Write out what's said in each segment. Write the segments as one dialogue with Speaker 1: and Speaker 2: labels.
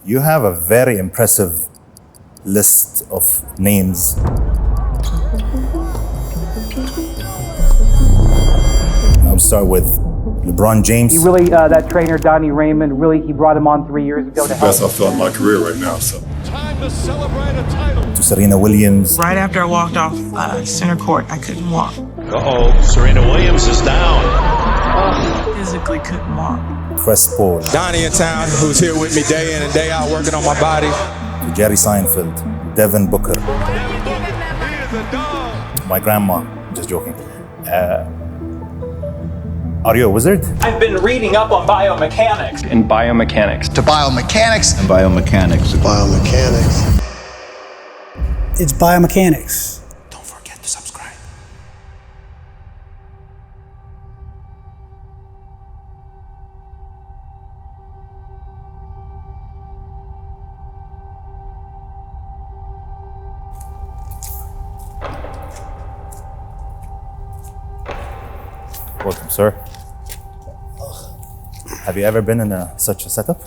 Speaker 1: You have a very impressive list of names. I'll start with LeBron James.
Speaker 2: He really, that trainer, Donnie Raimon, he brought him on 3 years ago to help.
Speaker 3: Best I felt in my career right now, so.
Speaker 4: Time to celebrate a title.
Speaker 1: To Serena Williams.
Speaker 5: Right after I walked off center court, I couldn't walk.
Speaker 4: Uh-oh, Serena Williams is down.
Speaker 5: Physically couldn't walk.
Speaker 1: Chris Paul.
Speaker 6: Donnie in town, who's here with me day in and day out working on my body.
Speaker 1: To Jerry Seinfeld. Devin Booker. My grandma. Just joking. Are you a wizard?
Speaker 2: I've been reading up on biomechanics.
Speaker 7: In biomechanics.
Speaker 8: To biomechanics.
Speaker 9: And biomechanics.
Speaker 8: To biomechanics.
Speaker 10: It's biomechanics.
Speaker 6: Don't forget to subscribe.
Speaker 1: Welcome, sir. Have you ever been in such a setup?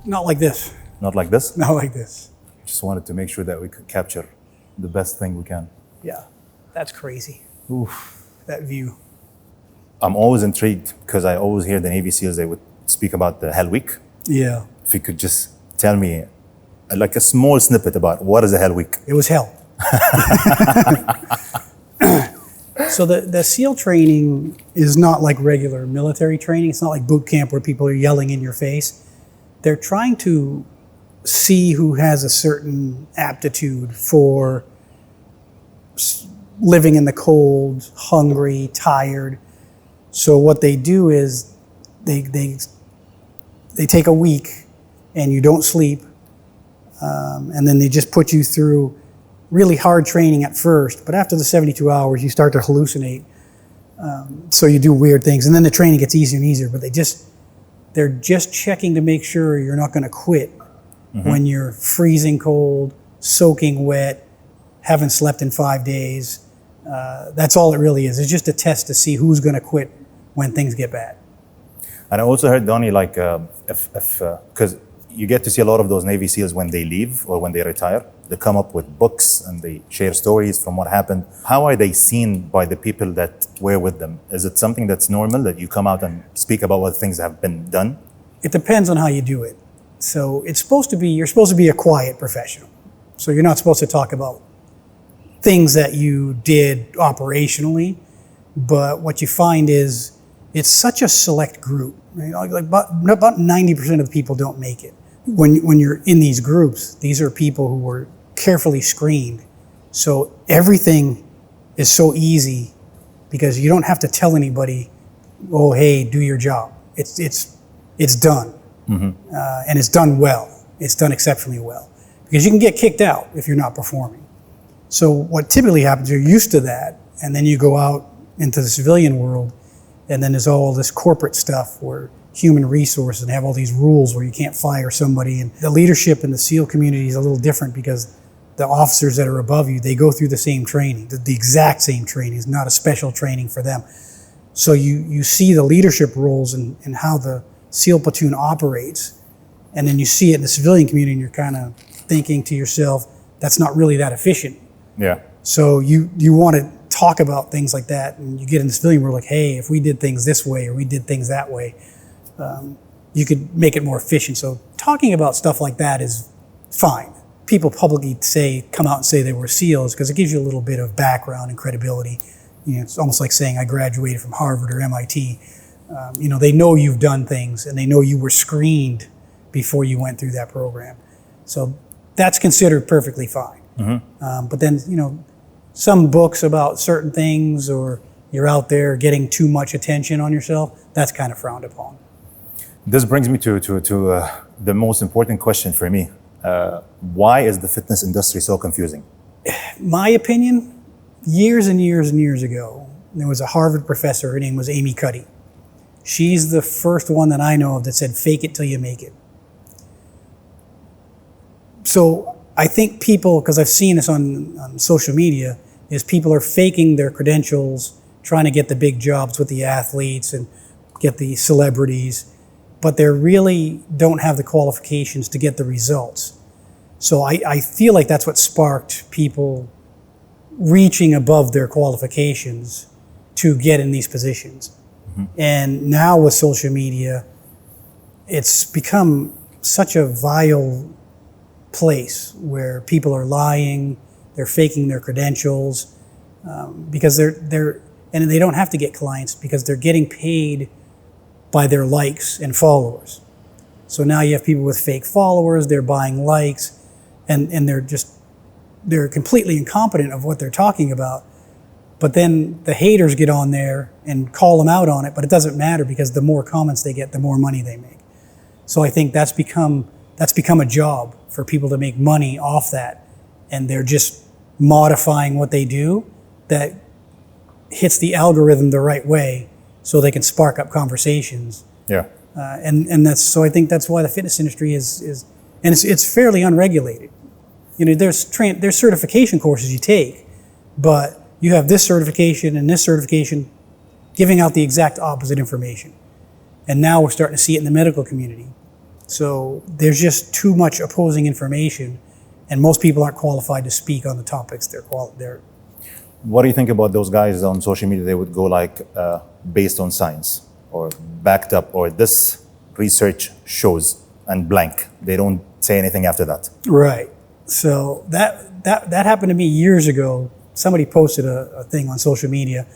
Speaker 10: Not like this.
Speaker 1: Not like this?
Speaker 10: Not like this.
Speaker 1: Just wanted to make sure that we could capture the best thing we can.
Speaker 10: Yeah, that's crazy.
Speaker 1: Oof.
Speaker 10: That view.
Speaker 1: I'm always intrigued because I always hear the Navy SEALs, they would speak about the Hell Week.
Speaker 10: Yeah.
Speaker 1: If you could just tell me like a small snippet about what is the Hell Week?
Speaker 10: It was hell. So the SEAL training is not like regular military training. It's not like boot camp where people are yelling in your face. They're trying to see who has a certain aptitude for living in the cold, hungry, tired. So what they do is they take a week and you don't sleep, and then they just put you through really hard training at first, but after the 72 hours, you start to hallucinate. So you do weird things, and then the training gets easier and easier, but they're just checking to make sure you're not gonna quit when you're freezing cold, soaking wet, haven't slept in 5 days. That's all it really is. It's just a test to see who's gonna quit when things get bad.
Speaker 1: And I also heard, Donnie, like, because you get to see a lot of those Navy SEALs when they leave or when they retire. They come up with books and they share stories from what happened. How are they seen by the people that were with them? Is it something that's normal that you come out and speak about what things have been done?
Speaker 10: It depends on how you do it. So you're supposed to be a quiet professional. So you're not supposed to talk about things that you did operationally, but what you find is it's such a select group. Right? Like about 90% of the people don't make it. When you're in these groups, these are people who were carefully screened. So everything is so easy because you don't have to tell anybody, oh, hey, do your job. It's done. And it's done well. It's done exceptionally well. Because you can get kicked out if you're not performing. So what typically happens, you're used to that, and then you go out into the civilian world, and then there's all this corporate stuff where human resources and have all these rules where you can't fire somebody. And the leadership in the SEAL community is a little different because the officers that are above you, they go through the same training, the exact same training. It's not a special training for them. So you see the leadership roles and how the SEAL platoon operates, and then you see it in the civilian community and you're kind of thinking to yourself, that's not really that efficient.
Speaker 1: Yeah.
Speaker 10: So you want to talk about things like that, and you get in the civilian world like, hey, if we did things this way or we did things that way, you could make it more efficient. So talking about stuff like that is fine. People publicly come out and say they were SEALs because it gives you a little bit of background and credibility. You know, it's almost like saying I graduated from Harvard or MIT. They know you've done things and they know you were screened before you went through that program. So that's considered perfectly fine. But then, some books about certain things or you're out there getting too much attention on yourself, that's kind of frowned upon.
Speaker 1: This brings me to the most important question for me. Why is the fitness industry so confusing?
Speaker 10: My opinion, years and years and years ago, there was a Harvard professor, her name was Amy Cuddy. She's the first one that I know of that said, fake it till you make it. So I think people, because I've seen this on social media, is people are faking their credentials, trying to get the big jobs with the athletes and get the celebrities. but they really don't have the qualifications to get the results. So I feel like that's what sparked people reaching above their qualifications to get in these positions. And now with social media, it's become such a vile place where people are lying, they're faking their credentials, because and they don't have to get clients because they're getting paid by their likes and followers. So now you have people with fake followers, they're buying likes, and they're completely incompetent of what they're talking about. But then the haters get on there and call them out on it, but it doesn't matter because the more comments they get, the more money they make. So I think that's become a job for people to make money off that, and they're just modifying what they do that hits the algorithm the right way so they can spark up conversations.
Speaker 1: Yeah.
Speaker 10: And that's, so I think that's why the fitness industry is and it's fairly unregulated. You know, there's certification courses you take, but you have this certification and this certification giving out the exact opposite information. And now we're starting to see it in the medical community. So there's just too much opposing information, and most people aren't qualified to speak on the topics they're.
Speaker 1: What do you think about those guys on social media? They would go like based on science or backed up, or this research shows and blank. They don't say anything after that.
Speaker 10: Right. So that happened to me years ago. Somebody posted a thing on social media,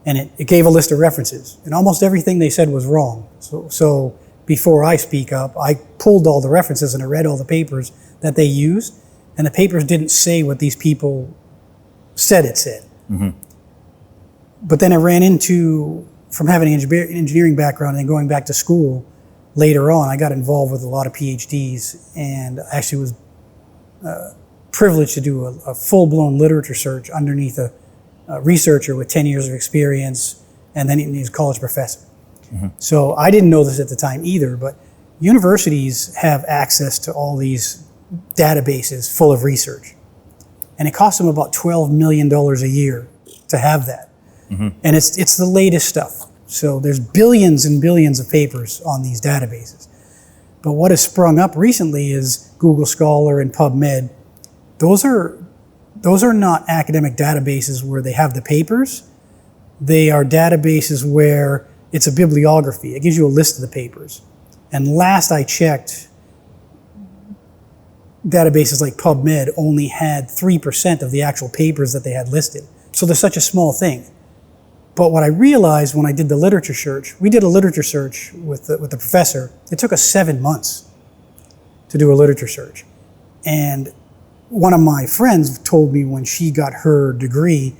Speaker 10: and it gave a list of references, and almost everything they said was wrong. So before I speak up, I pulled all the references and I read all the papers that they used, and the papers didn't say what these people said it said. But then I ran into, from having an engineering background and going back to school later on, I got involved with a lot of PhDs, and I actually was privileged to do a full-blown literature search underneath a researcher with 10 years of experience, and then he's a college professor. So I didn't know this at the time either, but universities have access to all these databases full of research. And it costs them about $12 million a year to have that. And it's the latest stuff. So there's billions and billions of papers on these databases. But what has sprung up recently is Google Scholar and PubMed. Those are not academic databases where they have the papers. They are databases where it's a bibliography. It gives you a list of the papers. And last I checked, databases like PubMed only had 3% of the actual papers that they had listed. So they're such a small thing. But what I realized when I did the literature search, we did a literature search with the professor. It took us 7 months to do a literature search. And one of my friends told me when she got her degree,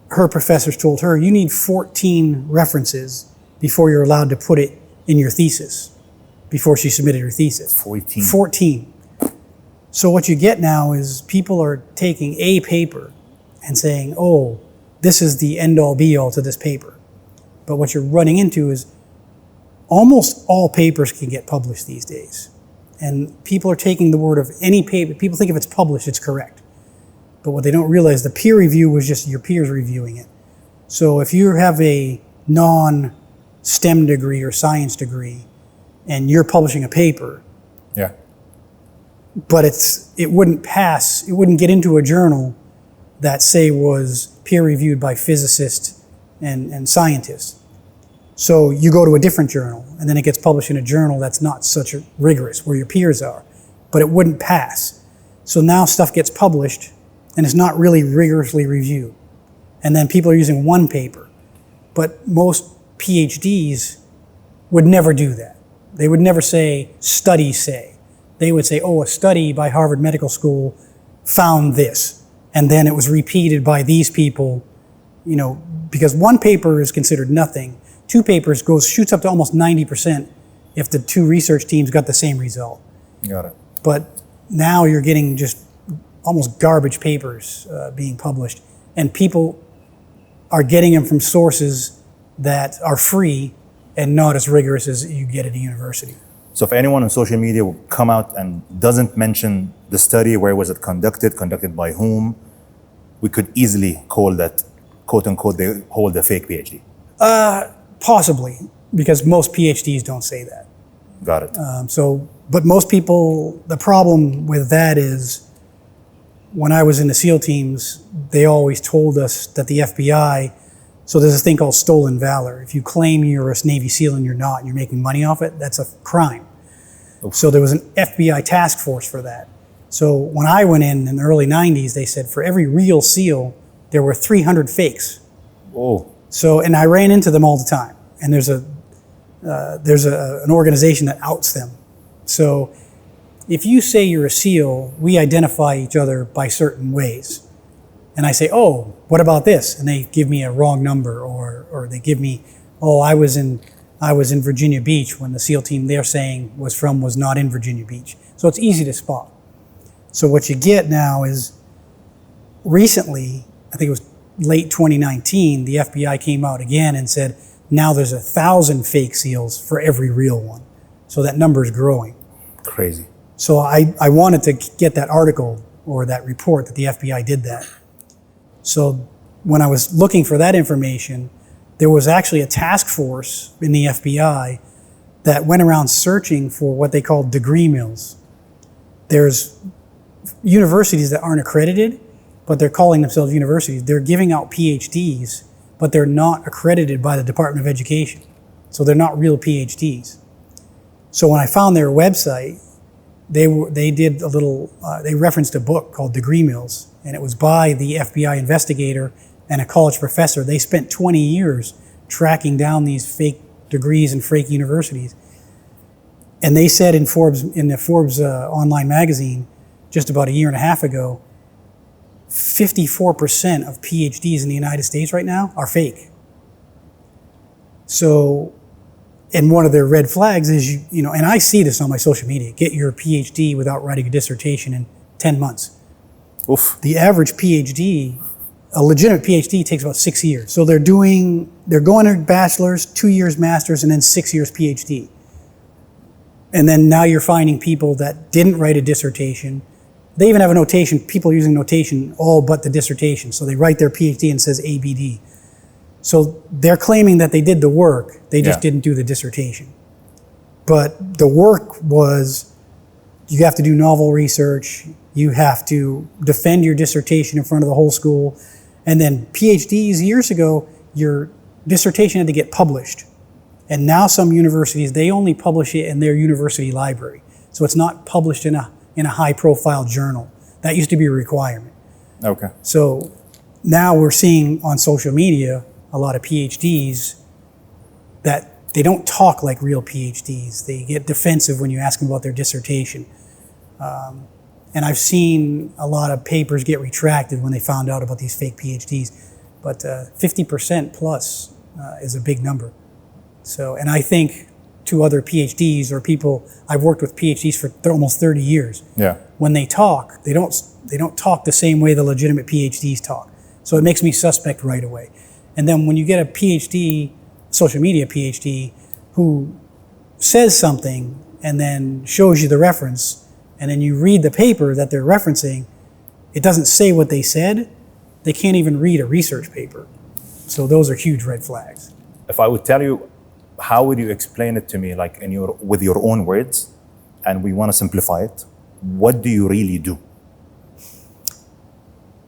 Speaker 10: her professors told her, you need 14 references before you're allowed to put it in your thesis, before she submitted her thesis. 14. So what you get now is people are taking a paper and saying, oh, this is the end-all be-all to this paper. But what you're running into is almost all papers can get published these days. And people are taking the word of any paper. People think if it's published, it's correct. But what they don't realize, the peer review was just your peers reviewing it. So if you have a non-STEM degree or science degree and you're publishing a paper, but it wouldn't pass, it wouldn't get into a journal that, say, was peer-reviewed by physicists and scientists. So you go to a different journal, and then it gets published in a journal that's not such a rigorous, where your peers are, but it wouldn't pass. So now stuff gets published, and it's not really rigorously reviewed. And then people are using one paper. But most PhDs would never do that. They would never say, studies say. They would say, oh, a study by Harvard Medical School found this. And then it was repeated by these people, you know, because one paper is considered nothing. 2 papers shoots up to almost 90% if the 2 research teams got the same result.
Speaker 1: Got it.
Speaker 10: But now you're getting just almost garbage papers being published, and people are getting them from sources that are free and not as rigorous as you get at a university.
Speaker 1: So if anyone on social media will come out and doesn't mention the study, where was it conducted by whom, we could easily call that, quote unquote, they hold a fake PhD.
Speaker 10: Possibly. because most PhDs don't say that.
Speaker 1: Got it.
Speaker 10: But most people, the problem with that is when I was in the SEAL teams, they always told us that the FBI, so there's this thing called stolen valor. If you claim you're a Navy SEAL and you're not, and you're making money off it, that's a crime. So there was an FBI task force for that. So when I went in the early 90s, they said for every real SEAL, there were 300 fakes.
Speaker 1: Oh,
Speaker 10: So, and I ran into them all the time. And there's an organization that outs them. So if you say you're a SEAL, we identify each other by certain ways. And I say, oh, what about this? And they give me a wrong number, or they give me, oh, I was in Virginia Beach when the SEAL team they're saying was not in Virginia Beach. So it's easy to spot. So what you get now is, recently, I think it was late 2019, the FBI came out again and said, now there's 1,000 fake SEALs for every real one. So that number is growing.
Speaker 1: crazy.
Speaker 10: So I wanted to get that article or that report that the FBI did that. So when I was looking for that information, there was actually a task force in the FBI that went around searching for what they called degree mills. There's universities that aren't accredited, but they're calling themselves universities. They're giving out PhDs, but they're not accredited by the Department of Education. So they're not real PhDs. So when I found their website, they did a little, they referenced a book called Degree Mills, and it was by the FBI investigator and a college professor. They spent 20 years tracking down these fake degrees and fake universities. And they said in the Forbes online magazine, just about a year and a half ago, 54% of PhDs in the United States right now are fake. So, and one of their red flags is, you know, and I see this on my social media, get your PhD without writing a dissertation in 10 months.
Speaker 1: Oof.
Speaker 10: The average PhD, a legitimate PhD, takes about 6 years. So they're going to bachelor's, 2 years master's, and then 6 years PhD. And then now you're finding people that didn't write a dissertation. They even have a notation, people using notation all but the dissertation. So they write their PhD and it says ABD. So they're claiming that they did the work, they just didn't do the dissertation. But the work was, you have to do novel research, you have to defend your dissertation in front of the whole school, and then PhDs years ago, your dissertation had to get published. And now some universities, they only publish it in their university library. So it's not published in a high-profile journal. That used to be a requirement.
Speaker 1: Okay.
Speaker 10: So now we're seeing on social media a lot of PhDs that they don't talk like real PhDs. They get defensive when you ask them about their dissertation. And I've seen a lot of papers get retracted when they found out about these fake PhDs. But 50% plus is a big number. So, and I think to other PhDs or people, I've worked with PhDs for almost 30 years.
Speaker 1: Yeah.
Speaker 10: When they talk, they don't talk the same way the legitimate PhDs talk. So it makes me suspect right away. And then when you get a PhD, social media PhD, who says something and then shows you the reference, and then you read the paper that they're referencing, it doesn't say what they said. They can't even read a research paper. So those are huge red flags.
Speaker 1: If I would tell you, how would you explain it to me, like with your own words, and we want to simplify it? What do you really do?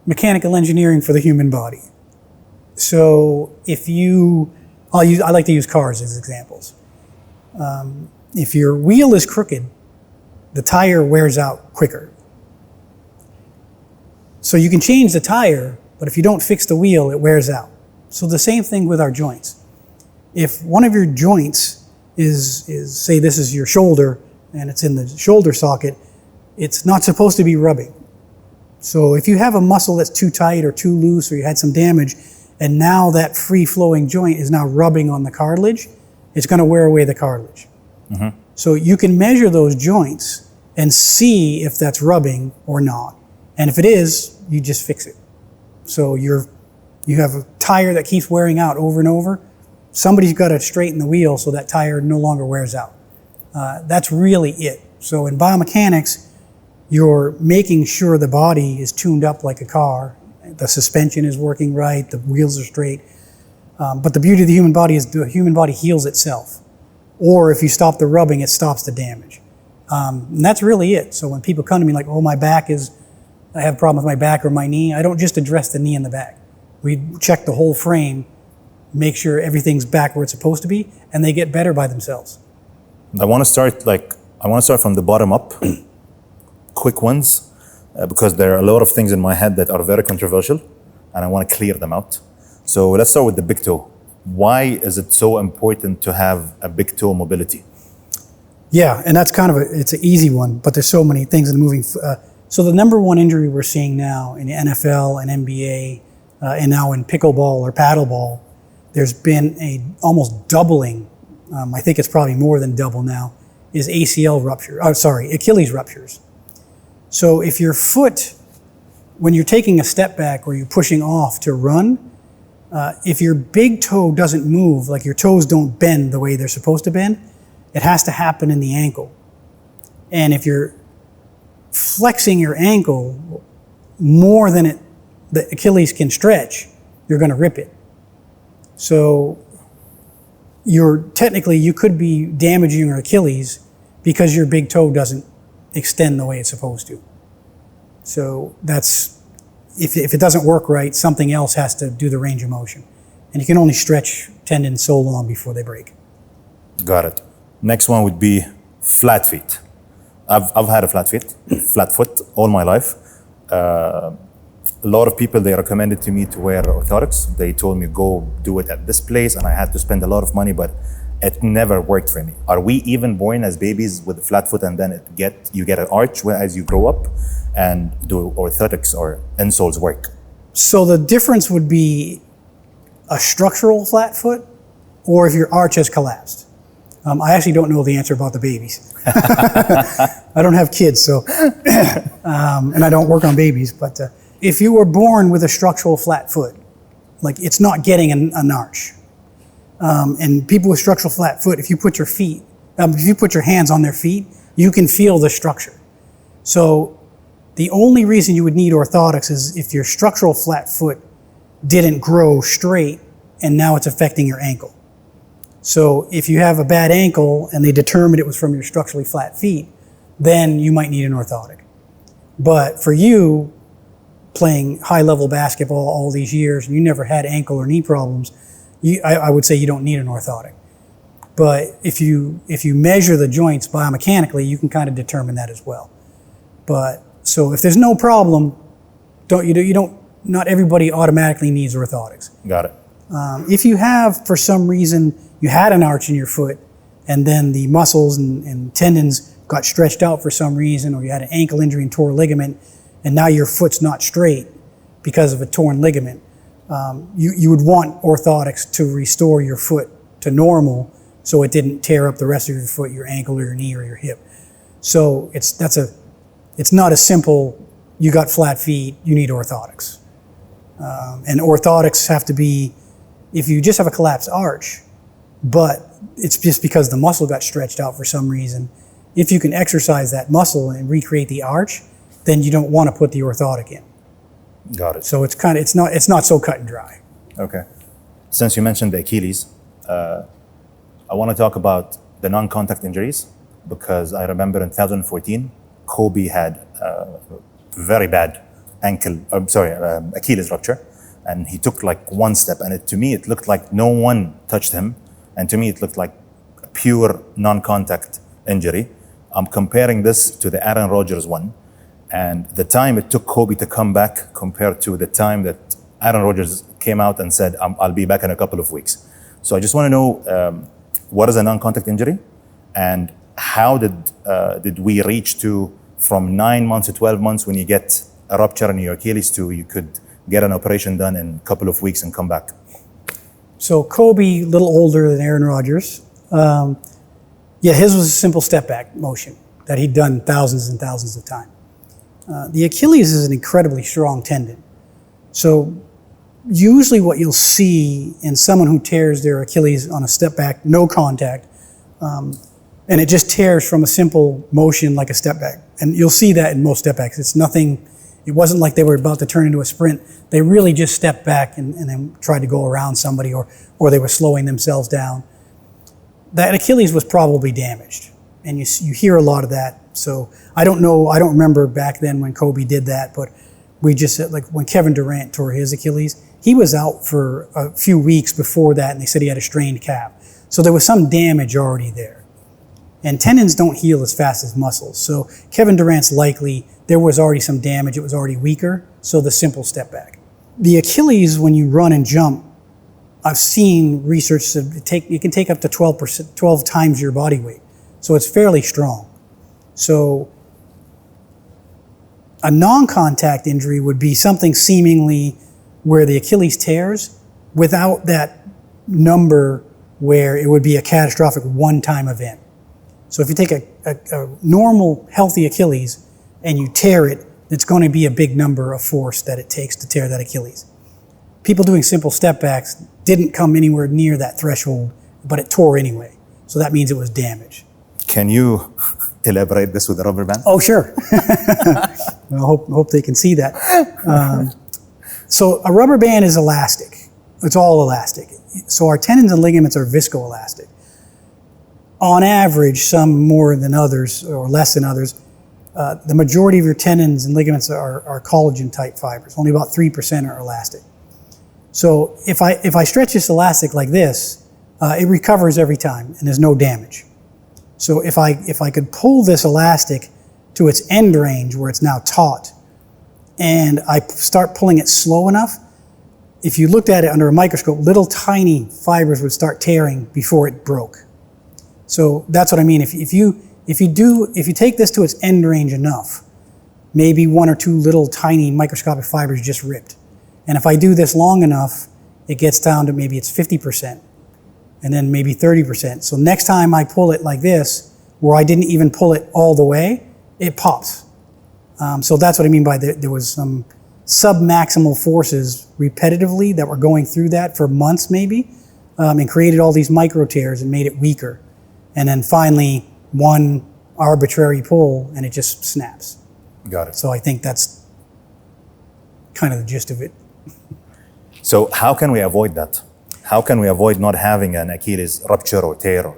Speaker 10: Mechanical engineering for the human body. So if I like to use cars as examples. If your wheel is crooked, the tire wears out quicker. So you can change the tire, but if you don't fix the wheel, it wears out. So the same thing with our joints. If one of your joints is say this is your shoulder and it's in the shoulder socket, it's not supposed to be rubbing. So if you have a muscle that's too tight or too loose, or you had some damage, and now that free-flowing joint is now rubbing on the cartilage, it's going to wear away the cartilage. Mm-hmm. So you can measure those joints and see if that's rubbing or not. And if it is, you just fix it. So you have a tire that keeps wearing out over and over, somebody's got to straighten the wheel so that tire no longer wears out. That's really it. So in biomechanics, you're making sure the body is tuned up like a car. The suspension is working right, the wheels are straight. But the beauty of the human body is the human body heals itself. Or if you stop the rubbing, it stops the damage. And that's really it. So when people come to me like, oh, I have a problem with my back or my knee, I don't just address the knee and the back. We check the whole frame, make sure everything's back where it's supposed to be, and they get better by themselves.
Speaker 1: I want to start from the bottom up, quick ones, because there are a lot of things in my head that are very controversial, and I want to clear them out. So let's start with the big toe. Why is it so important to have a big toe mobility?
Speaker 10: Yeah, and that's it's an easy one, but there's so many things in moving. So the number one injury we're seeing now in the NFL and NBA, and now in pickleball or paddleball, there's been a almost doubling. I think it's probably more than double now, is Achilles ruptures. So if your foot, when you're taking a step back or you're pushing off to run, if your big toe doesn't move, like your toes don't bend the way they're supposed to bend, it has to happen in the ankle. And if you're flexing your ankle more than the Achilles can stretch, you're going to rip it. So you could be damaging your Achilles because your big toe doesn't extend the way it's supposed to. So if it doesn't work right, something else has to do the range of motion. And you can only stretch tendons so long before they break.
Speaker 1: Got it. Next one would be flat feet. I've had a flat foot all my life. A lot of people, they recommended to me to wear orthotics. They told me go do it at this place, and I had to spend a lot of money, but it never worked for me. Are we even born as babies with a flat foot and then you get an arch as you grow up? And do orthotics or insoles work?
Speaker 10: So the difference would be a structural flat foot or if your arch has collapsed. I actually don't know the answer about the babies. I don't have kids, so and I don't work on babies, but if you were born with a structural flat foot, like it's not getting an arch. And people with structural flat foot, if you put your hands on their feet, you can feel the structure. So the only reason you would need orthotics is if your structural flat foot didn't grow straight and now it's affecting your ankle. So if you have a bad ankle and they determined it was from your structurally flat feet, then you might need an orthotic. But for you, playing high-level basketball all these years and you never had ankle or knee problems, I would say you don't need an orthotic. But if you measure the joints biomechanically, you can kind of determine that as well. But so if there's no problem, not everybody automatically needs orthotics.
Speaker 1: Got it.
Speaker 10: If you have, for some reason, you had an arch in your foot and then the muscles and tendons got stretched out for some reason, or you had an ankle injury and tore a ligament, and now your foot's not straight because of a torn ligament, you would want orthotics to restore your foot to normal so it didn't tear up the rest of your foot, your ankle or your knee or your hip. So it's not as simple, you got flat feet, you need orthotics. And orthotics have to be, if you just have a collapsed arch, but it's just because the muscle got stretched out for some reason, if you can exercise that muscle and recreate the arch, then you don't want to put the orthotic in.
Speaker 1: Got it.
Speaker 10: So it's not so cut and dry.
Speaker 1: Okay. Since you mentioned the Achilles, I want to talk about the non-contact injuries, because I remember in 2014, Kobe had a very bad Achilles rupture, and he took like one step, and to me it looked like no one touched him, and to me it looked like a pure non-contact injury. I'm comparing this to the Aaron Rodgers one, and the time it took Kobe to come back compared to the time that Aaron Rodgers came out and said, I'll be back in a couple of weeks. So I just want to know, what is a non-contact injury, and how did we reach to from 9 months to 12 months when you get a rupture in your Achilles to you could get an operation done in a couple of weeks and come back?
Speaker 10: So Kobe, a little older than Aaron Rodgers. His was a simple step back motion that he'd done thousands and thousands of times. The Achilles is an incredibly strong tendon. So usually what you'll see in someone who tears their Achilles on a step back, no contact, and it just tears from a simple motion like a step back. And you'll see that in most step backs. It's nothing It wasn't like they were about to turn into a sprint. They really just stepped back and then tried to go around somebody, or they were slowing themselves down. That Achilles was probably damaged. And you hear a lot of that. So I don't know, I don't remember back then when Kobe did that, but we just said, like when Kevin Durant tore his Achilles, he was out for a few weeks before that, and they said he had a strained calf. So there was some damage already there. And tendons don't heal as fast as muscles. So Kevin Durant's likely, there was already some damage, it was already weaker, so the simple step back. The Achilles, when you run and jump, I've seen research that it can take up to 12 times your body weight. So it's fairly strong. So a non-contact injury would be something seemingly where the Achilles tears without that number where it would be a catastrophic one-time event. So if you take a normal, healthy Achilles and you tear it, it's going to be a big number of force that it takes to tear that Achilles. People doing simple step backs didn't come anywhere near that threshold, but it tore anyway. So that means it was damaged.
Speaker 1: Can you elaborate this with a rubber band?
Speaker 10: Oh, sure. I hope they can see that. So a rubber band is elastic. It's all elastic. So our tendons and ligaments are viscoelastic. On average, some more than others or less than others, the majority of your tendons and ligaments are collagen type fibers. Only about 3% are elastic. So if I stretch this elastic like this, it recovers every time and there's no damage. So if I could pull this elastic to its end range where it's now taut, and I start pulling it slow enough, if you looked at it under a microscope, little tiny fibers would start tearing before it broke. So that's what I mean. If you take this to its end range enough, maybe one or two little tiny microscopic fibers just ripped. And if I do this long enough, it gets down to maybe it's 50%, and then maybe 30%. So next time I pull it like this, where I didn't even pull it all the way, it pops. So that's what I mean by there was some submaximal forces repetitively that were going through that for months maybe, and created all these micro tears and made it weaker. And then finally, one arbitrary pull and it just snaps.
Speaker 1: Got it.
Speaker 10: So I think that's kind of the gist of it.
Speaker 1: So how can we avoid that? How can we avoid not having an Achilles rupture or tear?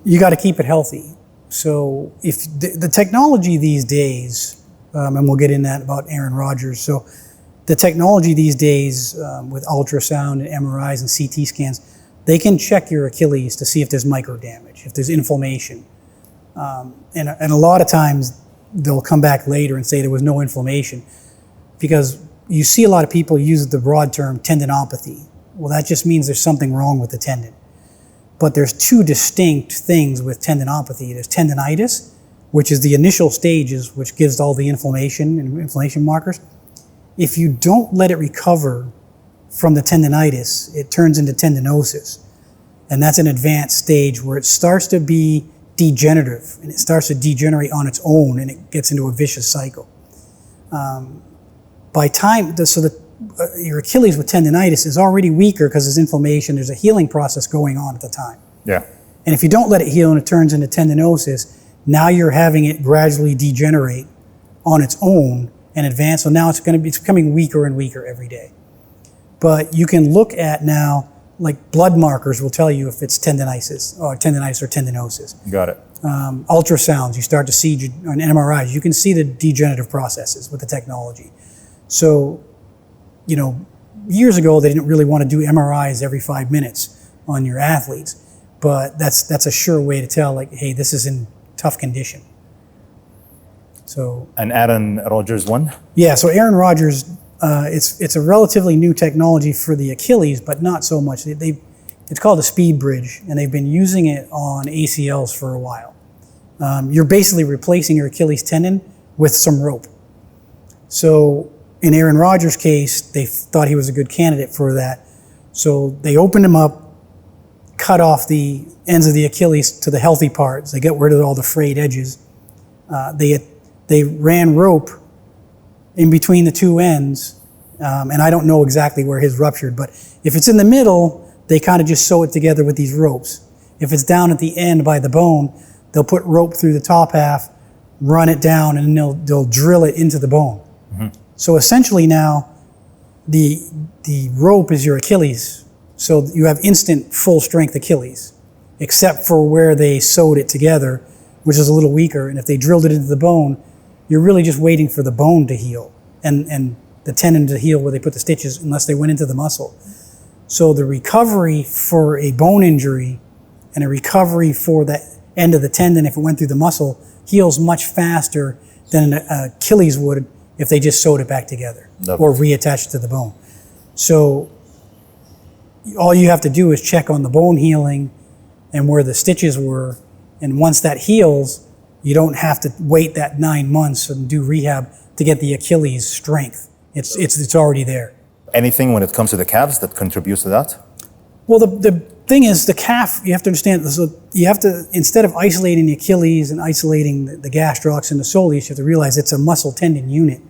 Speaker 10: You got to keep it healthy. So if the technology these days, and we'll get in that about Aaron Rodgers. So the technology these days with ultrasound and MRIs and CT scans, they can check your Achilles to see if there's micro damage, if there's inflammation. And a lot of times they'll come back later and say there was no inflammation, because you see a lot of people use the broad term tendinopathy. Well, that just means there's something wrong with the tendon. But there's two distinct things with tendinopathy. There's tendinitis, which is the initial stages, which gives all the inflammation and inflammation markers. If you don't let it recover from the tendinitis, it turns into tendinosis. And that's an advanced stage where it starts to be degenerative, and it starts to degenerate on its own, and it gets into a vicious cycle. Your Achilles with tendinitis is already weaker because there's inflammation, there's a healing process going on at the time.
Speaker 1: Yeah.
Speaker 10: And if you don't let it heal and it turns into tendinosis, now you're having it gradually degenerate on its own and advance. So now it's becoming weaker and weaker every day. But you can look at now, like blood markers will tell you if it's tendinitis or tendinosis.
Speaker 1: Got it.
Speaker 10: Ultrasounds, you start to see, on MRIs, you can see the degenerative processes with the technology. So, years ago, they didn't really want to do MRIs every 5 minutes on your athletes, but that's a sure way to tell, like, hey, this is in tough condition. So. And
Speaker 1: Aaron Rodgers won?
Speaker 10: Yeah, so Aaron Rodgers, it's a relatively new technology for the Achilles, but not so much. It's called a speed bridge, and they've been using it on ACLs for a while. You're basically replacing your Achilles tendon with some rope. So in Aaron Rodgers' case, they thought he was a good candidate for that. So they opened him up, cut off the ends of the Achilles to the healthy parts. They got rid of all the frayed edges. They ran rope in between the two ends, and I don't know exactly where his ruptured, but if it's in the middle, they kind of just sew it together with these ropes. If it's down at the end by the bone, they'll put rope through the top half, run it down, and then they'll drill it into the bone. So essentially now, the rope is your Achilles. So you have instant full strength Achilles, except for where they sewed it together, which is a little weaker. And if they drilled it into the bone, you're really just waiting for the bone to heal and the tendon to heal where they put the stitches, unless they went into the muscle. So the recovery for a bone injury and a recovery for that end of the tendon, if it went through the muscle, heals much faster than an Achilles would if they just sewed it back together or reattached it to the bone. So all you have to do is check on the bone healing and where the stitches were. And once that heals, you don't have to wait that 9 months and do rehab to get the Achilles strength. It's already there.
Speaker 1: Anything when it comes to the calves that contributes to that?
Speaker 10: Well, the thing is, the calf, you have to understand, so you have to, instead of isolating the Achilles and isolating the gastrocs and the soleus, you have to realize it's a muscle tendon unit.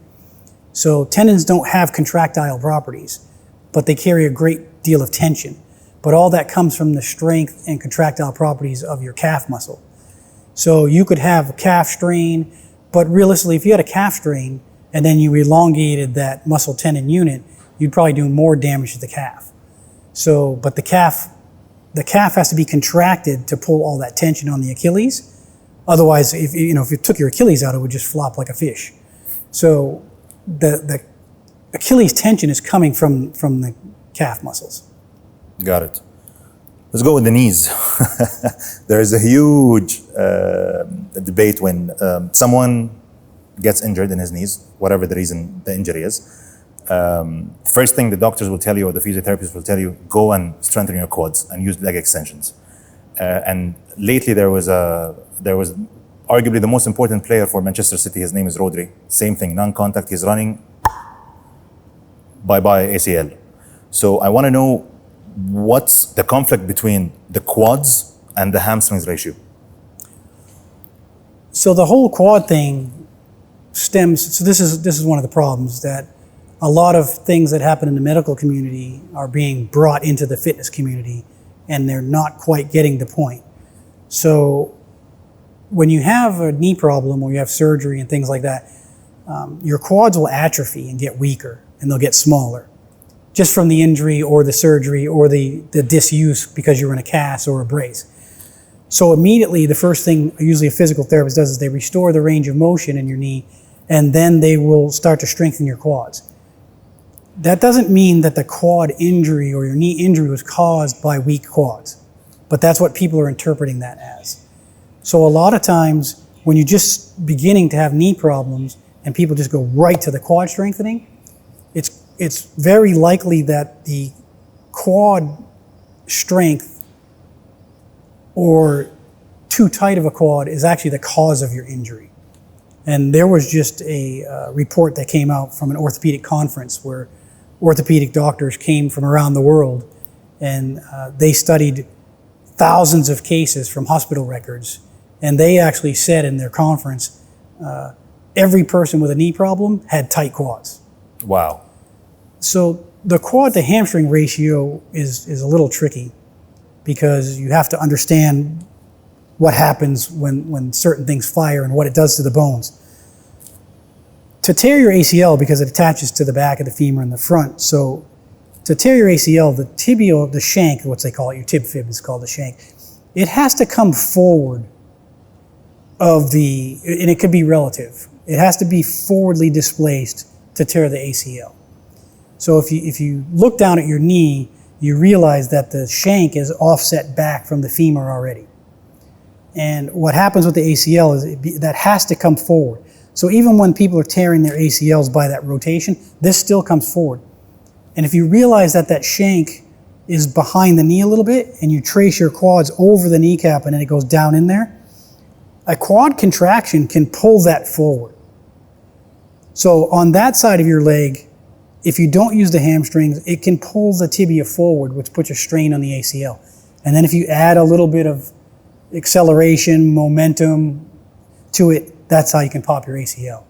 Speaker 10: So tendons don't have contractile properties, but they carry a great deal of tension. But all that comes from the strength and contractile properties of your calf muscle. So you could have a calf strain, but realistically, if you had a calf strain and then you elongated that muscle tendon unit, you'd probably do more damage to the calf. So, but the calf has to be contracted to pull all that tension on the Achilles. Otherwise, if you took your Achilles out, it would just flop like a fish. So the Achilles tension is coming from the calf muscles.
Speaker 1: Got it. Let's go with the knees. There is a huge debate when someone gets injured in his knees, whatever the reason the injury is. First thing the doctors will tell you, or the physiotherapists will tell you, go and strengthen your quads and use leg extensions. And lately there was arguably the most important player for Manchester City. His name is Rodri. Same thing, non-contact. He's running. Bye-bye ACL. So I want to know, what's the conflict between the quads and the hamstrings ratio?
Speaker 10: So the whole quad thing stems, so this is one of the problems, that a lot of things that happen in the medical community are being brought into the fitness community, and they're not quite getting the point. So when you have a knee problem or you have surgery and things like that, your quads will atrophy and get weaker, and they'll get smaller, just from the injury or the surgery or the disuse because you're in a cast or a brace. So immediately, the first thing usually a physical therapist does is they restore the range of motion in your knee, and then they will start to strengthen your quads. That doesn't mean that the quad injury or your knee injury was caused by weak quads, but that's what people are interpreting that as. So a lot of times when you're just beginning to have knee problems and people just go right to the quad strengthening, it's very likely that the quad strength or too tight of a quad is actually the cause of your injury. And there was just a report that came out from an orthopedic conference where orthopedic doctors came from around the world, and they studied thousands of cases from hospital records. And they actually said in their conference, every person with a knee problem had tight quads.
Speaker 1: Wow.
Speaker 10: So the quad to hamstring ratio is a little tricky, because you have to understand what happens when certain things fire and what it does to the bones. To tear your ACL, because it attaches to the back of the femur and the front, so to tear your ACL, the tibial, the shank, what they call it, your tib fib is called the shank, it has to come forward of and it could be relative. It has to be forwardly displaced to tear the ACL. So if you look down at your knee, you realize that the shank is offset back from the femur already. And what happens with the ACL is that has to come forward. So even when people are tearing their ACLs by that rotation, this still comes forward. And if you realize that that shank is behind the knee a little bit, and you trace your quads over the kneecap and then it goes down in there, a quad contraction can pull that forward. So on that side of your leg, if you don't use the hamstrings, it can pull the tibia forward, which puts a strain on the ACL. And then if you add a little bit of acceleration, momentum to it, that's how you can pop your ACL.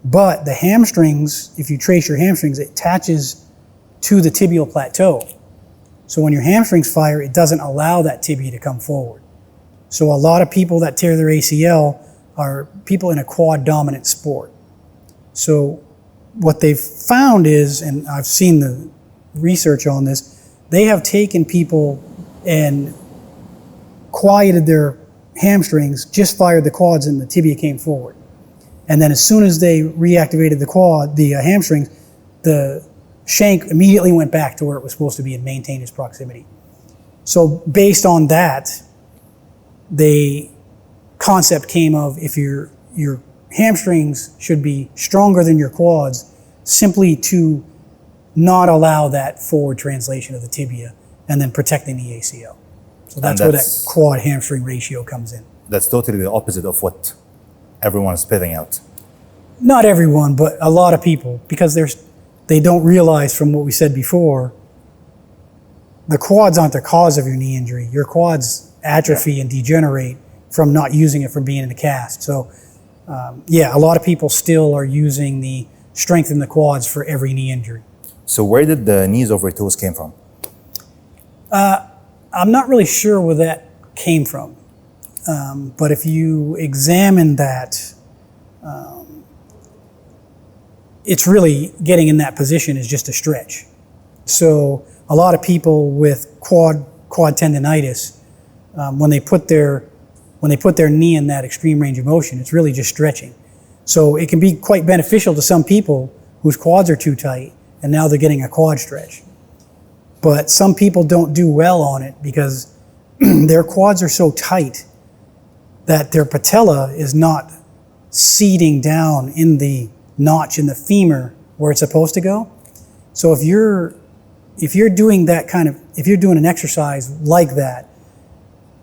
Speaker 10: But the hamstrings, if you trace your hamstrings, it attaches to the tibial plateau. So when your hamstrings fire, it doesn't allow that tibia to come forward. So a lot of people that tear their ACL are people in a quad dominant sport. So what they've found is, and I've seen the research on this, they have taken people and quieted their hamstrings, just fired the quads, and the tibia came forward. And then as soon as they reactivated the hamstrings, the shank immediately went back to where it was supposed to be and maintained its proximity. So based on that, the concept came of if your hamstrings should be stronger than your quads, simply to not allow that forward translation of the tibia and then protecting the ACL. So that's where that quad hamstring ratio comes in.
Speaker 1: That's totally the opposite of what everyone is spitting out.
Speaker 10: Not everyone, but a lot of people, because they don't realize from what we said before, the quads aren't the cause of your knee injury. Your quads atrophy and degenerate from not using it, from being in a cast. So a lot of people still are using the strength in the quads for every knee injury.
Speaker 1: So where did the knees over toes came from?
Speaker 10: I'm not really sure where that came from. But if you examine that, it's really getting in that position is just a stretch. So a lot of people with quad tendonitis, when they put their knee in that extreme range of motion, it's really just stretching. So it can be quite beneficial to some people whose quads are too tight, and now they're getting a quad stretch. But some people don't do well on it because their quads are so tight that their patella is not seating down in the notch in the femur where it's supposed to go. So if you're doing an exercise like that,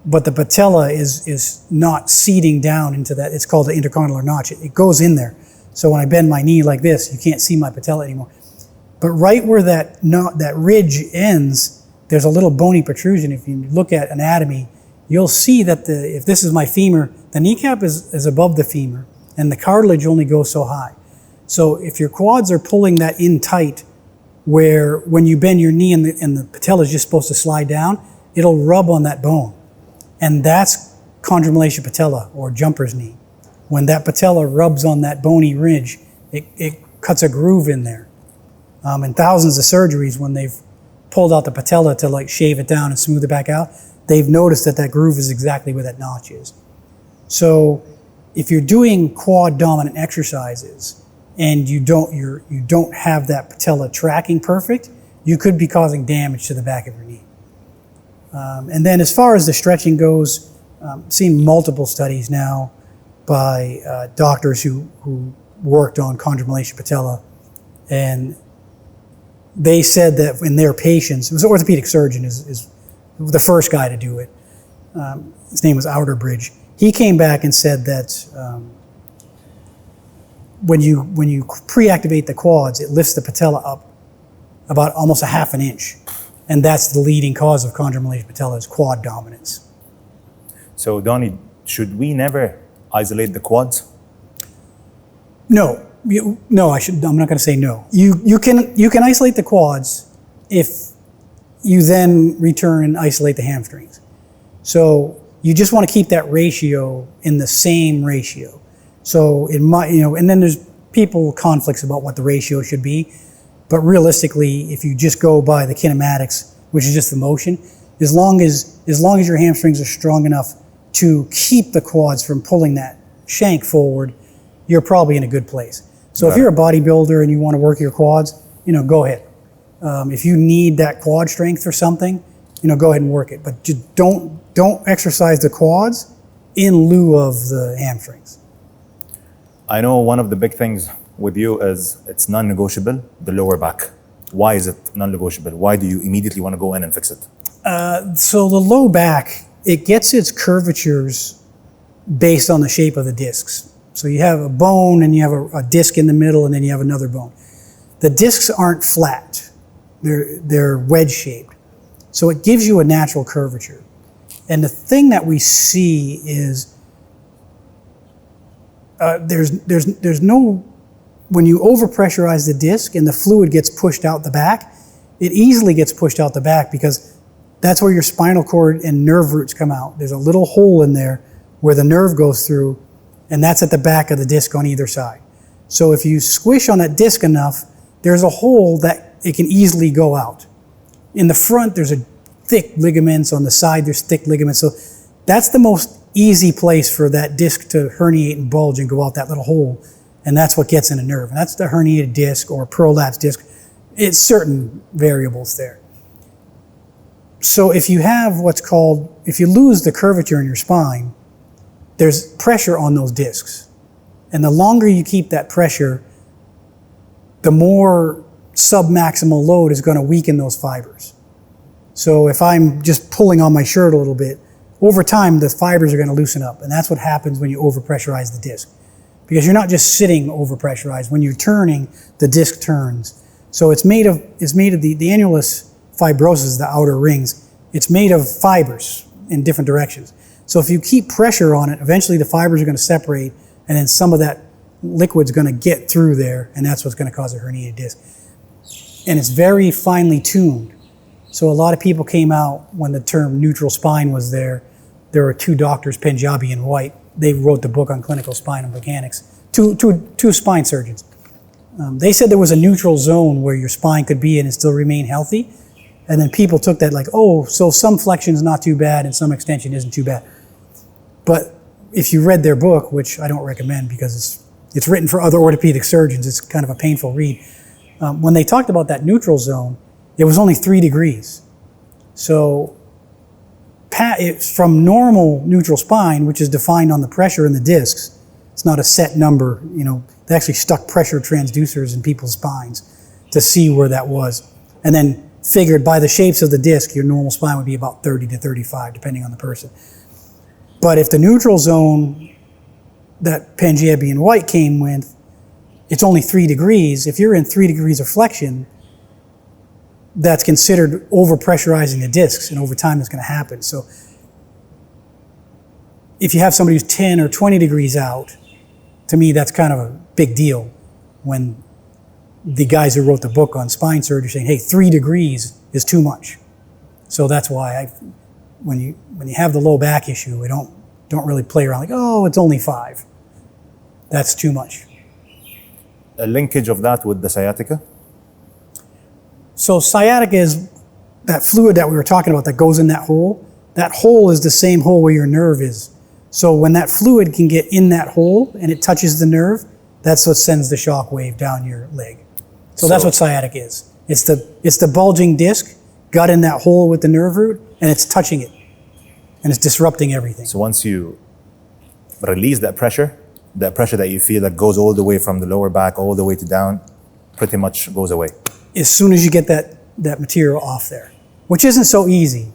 Speaker 10: but the patella is not seating down into that, it's called the intercondylar notch. It goes in there. So when I bend my knee like this, you can't see my patella anymore. But right where that ridge ends, there's a little bony protrusion. If you look at anatomy, you'll see that if this is my femur, the kneecap is above the femur, and the cartilage only goes so high. So if your quads are pulling that in tight, where when you bend your knee and the patella is just supposed to slide down, it'll rub on that bone. And that's chondromalacia patella, or jumper's knee. When that patella rubs on that bony ridge, it cuts a groove in there. And thousands of surgeries, when they've pulled out the patella to like shave it down and smooth it back out, they've noticed that groove is exactly where that notch is. So if you're doing quad dominant exercises and you don't have that patella tracking perfect, you could be causing damage to the back of your knee. And then as far as the stretching goes, seen multiple studies now by doctors who worked on chondromalacia patella, and they said that in their patients, it was an orthopedic surgeon is the first guy to do it. His name was Outerbridge. He came back and said that when you pre-activate the quads, it lifts the patella up about almost a half an inch. And that's the leading cause of chondromalacia patella, is quad dominance.
Speaker 1: So Donnie, should we never isolate the quads?
Speaker 10: No. I'm not going to say no. You can isolate the quads if you then return and isolate the hamstrings. So you just want to keep that ratio in the same ratio. So it might, and then there's conflicts about what the ratio should be. But realistically, if you just go by the kinematics, which is just the motion, as long as your hamstrings are strong enough to keep the quads from pulling that shank forward, you're probably in a good place. So if you're a bodybuilder and you want to work your quads, go ahead. If you need that quad strength or something, go ahead and work it. But just don't exercise the quads in lieu of the hamstrings.
Speaker 1: I know one of the big things with you is it's non-negotiable, the lower back. Why is it non-negotiable? Why do you immediately want to go in and fix it?
Speaker 10: So the low back, it gets its curvatures based on the shape of the discs. So you have a bone and you have a disc in the middle and then you have another bone. The discs aren't flat. They're wedge shaped. So it gives you a natural curvature. And the thing that we see is there's no, when you overpressurize the disc and the fluid gets pushed out the back, it easily gets pushed out the back because that's where your spinal cord and nerve roots come out. There's a little hole in there where the nerve goes through, and that's at the back of the disc on either side. So if you squish on that disc enough, there's a hole that it can easily go out. In the front, there's a thick ligaments. On the side, there's thick ligaments. So that's the most easy place for that disc to herniate and bulge and go out that little hole. And that's what gets in a nerve. And that's the herniated disc or prolapse disc. It's certain variables there. So if you have what's called, if you lose the curvature in your spine, there's pressure on those discs. And the longer you keep that pressure, the more submaximal load is going to weaken those fibers. So if I'm just pulling on my shirt a little bit, over time the fibers are going to loosen up. And that's what happens when you overpressurize the disc. Because you're not just sitting overpressurized. When you're turning, the disc turns. So it's made of the annulus fibrosus, the outer rings. It's made of fibers in different directions. So if you keep pressure on it, eventually the fibers are going to separate, and then some of that liquid's going to get through there, and that's what's going to cause a herniated disc. And it's very finely tuned. So a lot of people came out when the term neutral spine was there. There were two doctors, Punjabi and White. They wrote the book on clinical spinal mechanics. Two spine surgeons. They said there was a neutral zone where your spine could be in and still remain healthy. And then people took that like, oh, so some flexion is not too bad and some extension isn't too bad. But if you read their book, which I don't recommend because it's written for other orthopedic surgeons, it's kind of a painful read. When they talked about that neutral zone, it was only 3 degrees. So from normal neutral spine, which is defined on the pressure in the discs, it's not a set number, they actually stuck pressure transducers in people's spines to see where that was. And then figured by the shapes of the disc, your normal spine would be about 30 to 35, depending on the person. But if the neutral zone that Punjabi and White came with, it's only 3 degrees. If you're in 3 degrees of flexion, that's considered overpressurizing the discs, and over time it's going to happen. So if you have somebody who's 10 or 20 degrees out, to me that's kind of a big deal when the guys who wrote the book on spine surgery saying, hey, 3 degrees is too much. So that's why when you have the low back issue, we don't really play around like, oh, it's only 5. That's too much.
Speaker 1: A linkage of that with the sciatica?
Speaker 10: So sciatica is that fluid that we were talking about that goes in that hole. That hole is the same hole where your nerve is. So when that fluid can get in that hole and it touches the nerve, that's what sends the shock wave down your leg. So that's what sciatica is. It's the bulging disc got in that hole with the nerve root and it's touching it and it's disrupting everything.
Speaker 1: So once you release that pressure that you feel that goes all the way from the lower back all the way to down, pretty much goes away.
Speaker 10: As soon as you get that material off there, which isn't so easy,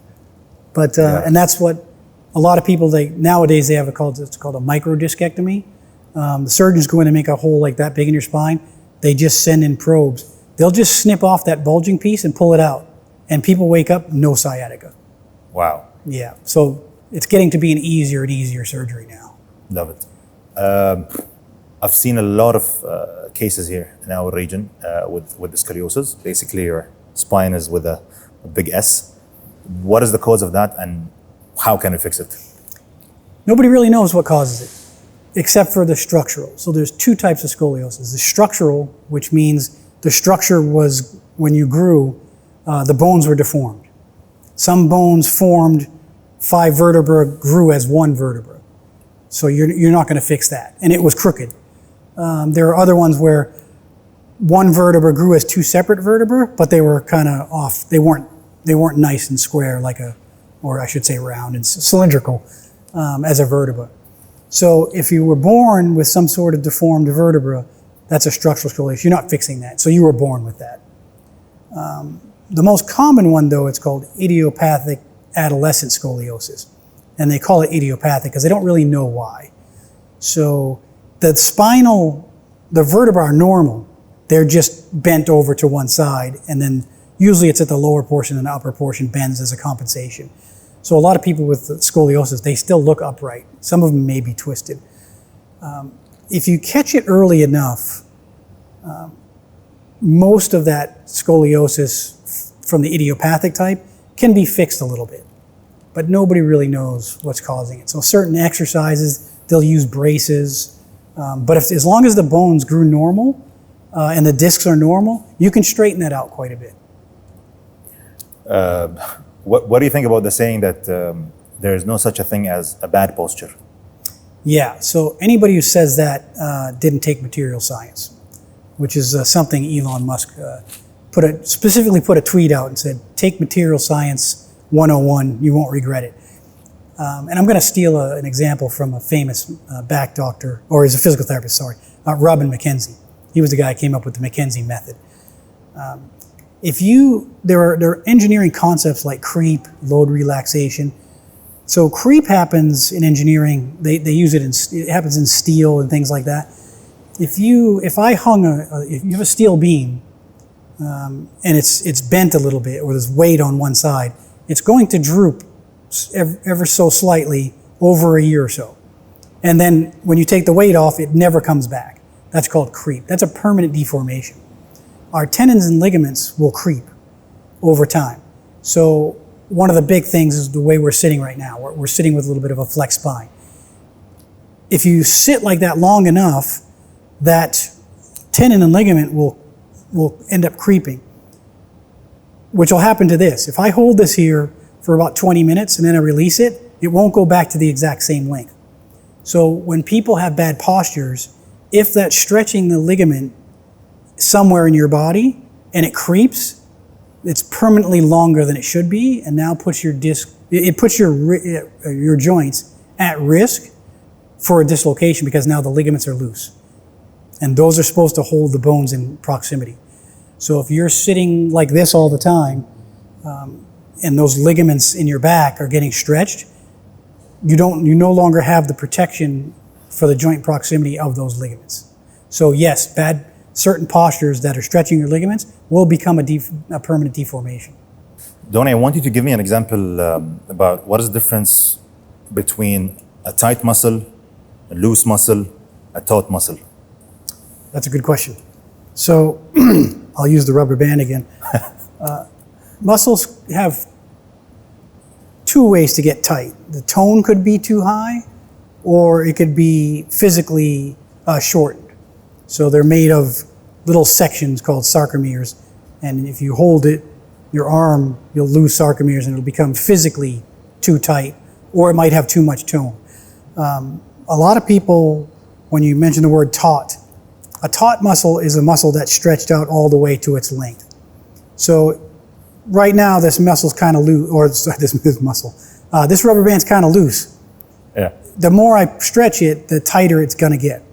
Speaker 10: but and that's what a lot of people nowadays they have it's called a microdiscectomy. The surgeons go in and make a hole like that big in your spine. They just send in probes. They'll just snip off that bulging piece and pull it out, and people wake up no sciatica.
Speaker 1: Wow.
Speaker 10: Yeah, so it's getting to be an easier and easier surgery now.
Speaker 1: Love it. I've seen a lot of cases here in our region with the scoliosis. Basically, your spine is with a big S. What is the cause of that, and how can we fix it?
Speaker 10: Nobody really knows what causes it, except for the structural. So there's 2 types of scoliosis. The structural, which means the structure was, when you grew, the bones were deformed. Some bones formed, 5 vertebrae grew as 1 vertebra. So you're not going to fix that. And it was crooked. There are other ones where 1 vertebra grew as 2 separate vertebrae, but they were kind of off. They weren't nice and square or I should say round and cylindrical as a vertebra. So if you were born with some sort of deformed vertebra, that's a structural scoliosis. You're not fixing that. So you were born with that. The most common one, though, it's called idiopathic adolescent scoliosis. And they call it idiopathic because they don't really know why. So the vertebrae are normal. They're just bent over to one side, and then usually it's at the lower portion and the upper portion bends as a compensation. So a lot of people with scoliosis, they still look upright. Some of them may be twisted. If you catch it early enough, most of that scoliosis from the idiopathic type can be fixed a little bit, but nobody really knows what's causing it. So certain exercises, they'll use braces. But as long as the bones grew normal and the discs are normal, you can straighten that out quite a bit.
Speaker 1: What do you think about the saying that there is no such a thing as a bad posture?
Speaker 10: Yeah, so anybody who says that didn't take material science, which is something Elon Musk specifically put a tweet out and said, take material science 101, you won't regret it. And I'm going to steal an example from a famous back doctor, or he's a physical therapist, sorry, Robin McKenzie. He was the guy who came up with the McKenzie method. There are engineering concepts like creep, load relaxation. So creep happens in engineering. They use it it happens in steel and things like that. If you have a steel beam and it's bent a little bit, or there's weight on one side, it's going to droop ever so slightly over a year or so. And then when you take the weight off, it never comes back. That's called creep. That's a permanent deformation. Our tendons and ligaments will creep over time. So one of the big things is the way we're sitting right now. We're sitting with a little bit of a flexed spine. If you sit like that long enough, that tendon and ligament will end up creeping, which will happen to this. If I hold this here for about 20 minutes and then I release it, it won't go back to the exact same length. So when people have bad postures, if that's stretching the ligament somewhere in your body and it creeps, it's permanently longer than it should be, and now puts your your joints at risk for a dislocation, because now the ligaments are loose. And those are supposed to hold the bones in proximity. So if you're sitting like this all the time, and those ligaments in your back are getting stretched, you no longer have the protection for the joint proximity of those ligaments. So yes, certain postures that are stretching your ligaments will become a permanent deformation.
Speaker 1: Donnie, I want you to give me an example about what is the difference between a tight muscle, a loose muscle, a taut muscle.
Speaker 10: That's a good question. So I'll use the rubber band again. Muscles have two ways to get tight. The tone could be too high, or it could be physically shortened. So they're made of little sections called sarcomeres. And if you hold it, your arm, you'll lose sarcomeres and it'll become physically too tight, or it might have too much tone. A lot of people, when you mention the word taut, a taut muscle is a muscle that's stretched out all the way to its length. So right now, this muscle's kind of loose, or this rubber band's kind of loose.
Speaker 1: Yeah.
Speaker 10: The more I stretch it, the tighter it's going to get.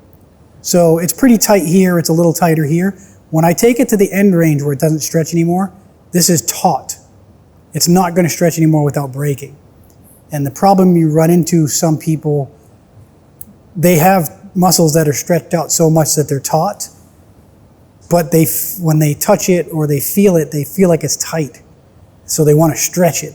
Speaker 10: So it's pretty tight here, it's a little tighter here. When I take it to the end range where it doesn't stretch anymore, this is taut. It's not going to stretch anymore without breaking. And the problem you run into, some people, they have muscles that are stretched out so much that they're taut, but when they touch it or they feel like it's tight. So they want to stretch it.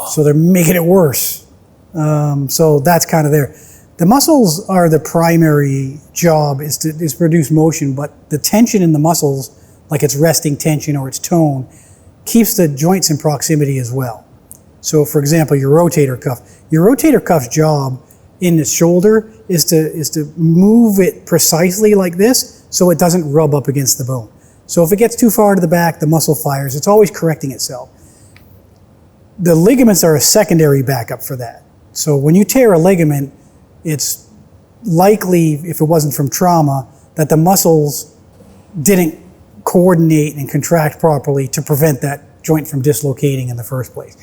Speaker 10: So they're making it worse. So that's kind of there. The muscles are the primary job is to produce motion, but the tension in the muscles, like its resting tension or its tone, keeps the joints in proximity as well. So for example, your rotator cuff. Your rotator cuff's job in the shoulder is to move it precisely like this so it doesn't rub up against the bone. So if it gets too far to the back, the muscle fires. It's always correcting itself. The ligaments are a secondary backup for that. So when you tear a ligament, it's likely, if it wasn't from trauma, that the muscles didn't coordinate and contract properly to prevent that joint from dislocating in the first place.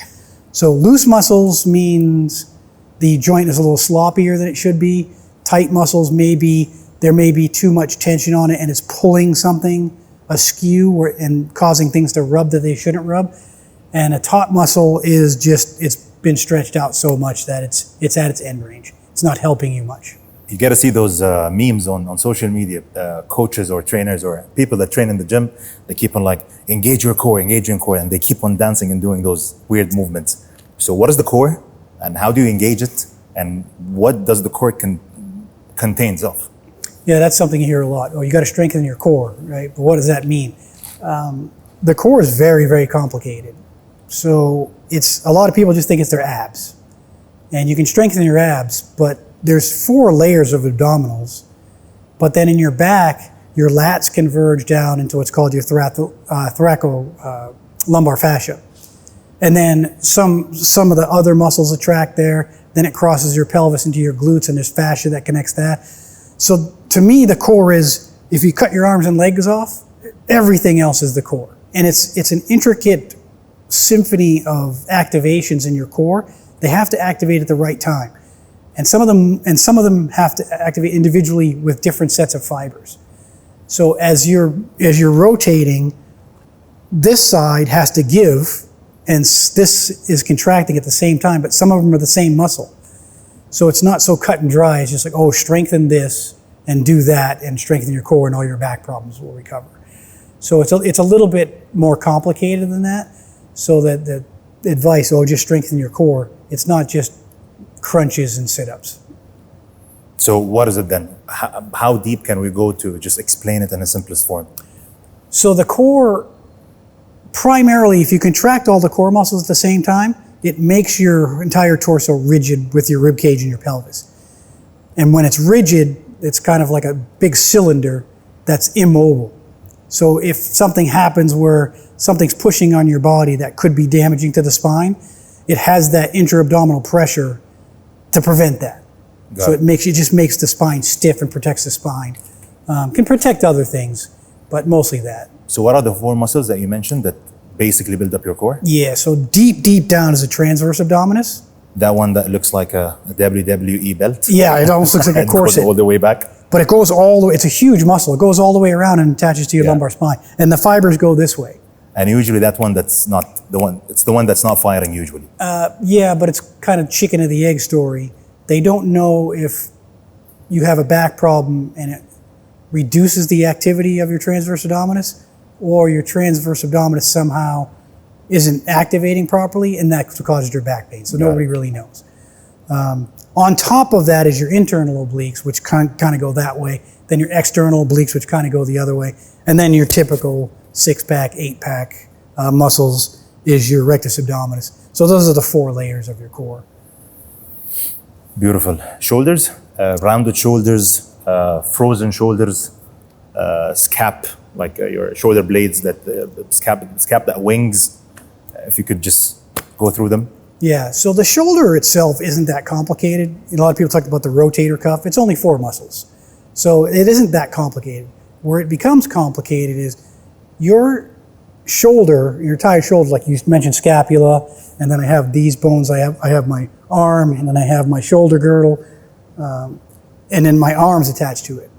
Speaker 10: So loose muscles means the joint is a little sloppier than it should be. Tight muscles there may be too much tension on it and it's pulling something askew and causing things to rub that they shouldn't rub. And a taut muscle is just, it's been stretched out so much that it's at its end range. It's not helping you much.
Speaker 1: You get to see those memes on social media, coaches or trainers or people that train in the gym, they keep on like, engage your core, and they keep on dancing and doing those weird movements. So what is the core and how do you engage it? And what does the core contains of?
Speaker 10: Yeah, that's something you hear a lot. Oh, you got to strengthen your core, right? But what does that mean? The core is very, very complicated. So a lot of people just think it's their abs. And you can strengthen your abs, but there's 4 layers of abdominals, but then in your back, your lats converge down into what's called your thoracolumbar fascia. And then some of the other muscles attract there, then it crosses your pelvis into your glutes, and there's fascia that connects that. So to me, the core is, if you cut your arms and legs off, everything else is the core. And it's an intricate symphony of activations in your core. They have to activate at the right time. And some of them have to activate individually with different sets of fibers. So as you're rotating, this side has to give, and this is contracting at the same time, but some of them are the same muscle. So it's not so cut and dry. It's just like, oh, strengthen this and do that and strengthen your core and all your back problems will recover. So it's a little bit more complicated than that. So that the advice, oh, just strengthen your core, it's not just crunches and sit-ups.
Speaker 1: So what is it then? How deep can we go to just explain it in the simplest form?
Speaker 10: So the core, primarily, if you contract all the core muscles at the same time, it makes your entire torso rigid with your rib cage and your pelvis. And when it's rigid, it's kind of like a big cylinder that's immobile. So if something happens where something's pushing on your body that could be damaging to the spine, it has that intra-abdominal pressure to prevent that. So it just makes the spine stiff and protects the spine. Can protect other things, but mostly that.
Speaker 1: So what are the 4 muscles that you mentioned that basically build up your core?
Speaker 10: Yeah, so deep down is the transverse abdominis.
Speaker 1: That one that looks like a WWE belt?
Speaker 10: Yeah, it almost looks like a corset.
Speaker 1: All the way back?
Speaker 10: But it goes all the way, it's a huge muscle. It goes all the way around and attaches to your lumbar spine. And the fibers go this way.
Speaker 1: And usually that one that's not the one, it's the one that's not firing usually.
Speaker 10: Yeah, but it's kind of chicken and the egg story. They don't know if you have a back problem and it reduces the activity of your transverse abdominis, or your transverse abdominis somehow isn't activating properly, and that's what causes your back pain. So nobody really knows. On top of that is your internal obliques, which kind of go that way. Then your external obliques, which kind of go the other way. And then your typical 6-pack, 8-pack muscles is your rectus abdominis. So those are the 4 layers of your core.
Speaker 1: Beautiful. Shoulders, rounded shoulders, frozen shoulders, scap, like your shoulder blades, that scap that wings. If you could just go through them.
Speaker 10: Yeah, so the shoulder itself isn't that complicated. A lot of people talk about the rotator cuff. It's only 4 muscles. So it isn't that complicated. Where it becomes complicated is your shoulder, your entire shoulder, like you mentioned scapula, and then I have these bones. I have my arm, and then I have my shoulder girdle, and then my arm's attached to it.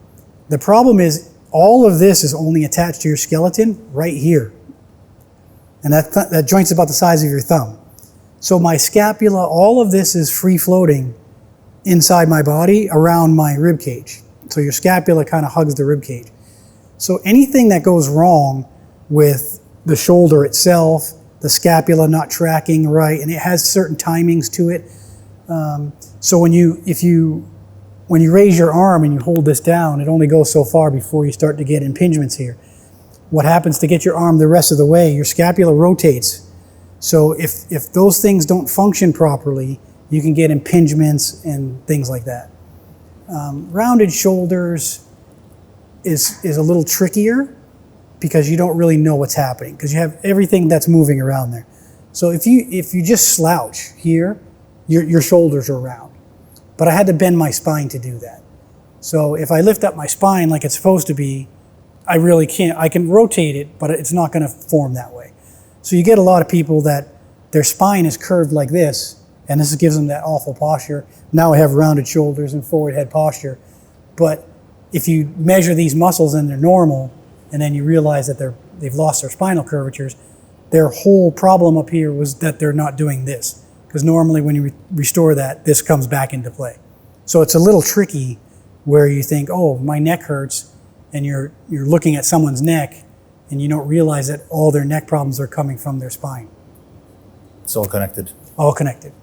Speaker 10: The problem is all of this is only attached to your skeleton right here. And that joint's about the size of your thumb. So my scapula, all of this is free floating inside my body around my rib cage. So your scapula kind of hugs the rib cage. So anything that goes wrong with the shoulder itself, the scapula not tracking right, and it has certain timings to it. So when you raise your arm and you hold this down, it only goes so far before you start to get impingements here. What happens to get your arm the rest of the way? Your scapula rotates. So if those things don't function properly, you can get impingements and things like that. Rounded shoulders is a little trickier because you don't really know what's happening because you have everything that's moving around there. So if you just slouch here, your shoulders are round. But I had to bend my spine to do that. So if I lift up my spine like it's supposed to be, I really can't. I can rotate it, but it's not going to form that way. So you get a lot of people that their spine is curved like this, and this gives them that awful posture. Now I have rounded shoulders and forward head posture. But if you measure these muscles and they're normal, and then you realize that they've lost their spinal curvatures, their whole problem up here was that they're not doing this. Because normally when you restore that, this comes back into play. So it's a little tricky where you think, oh, my neck hurts, and you're looking at someone's neck, and you don't realize that all their neck problems are coming from their spine.
Speaker 1: It's all connected.
Speaker 10: All connected.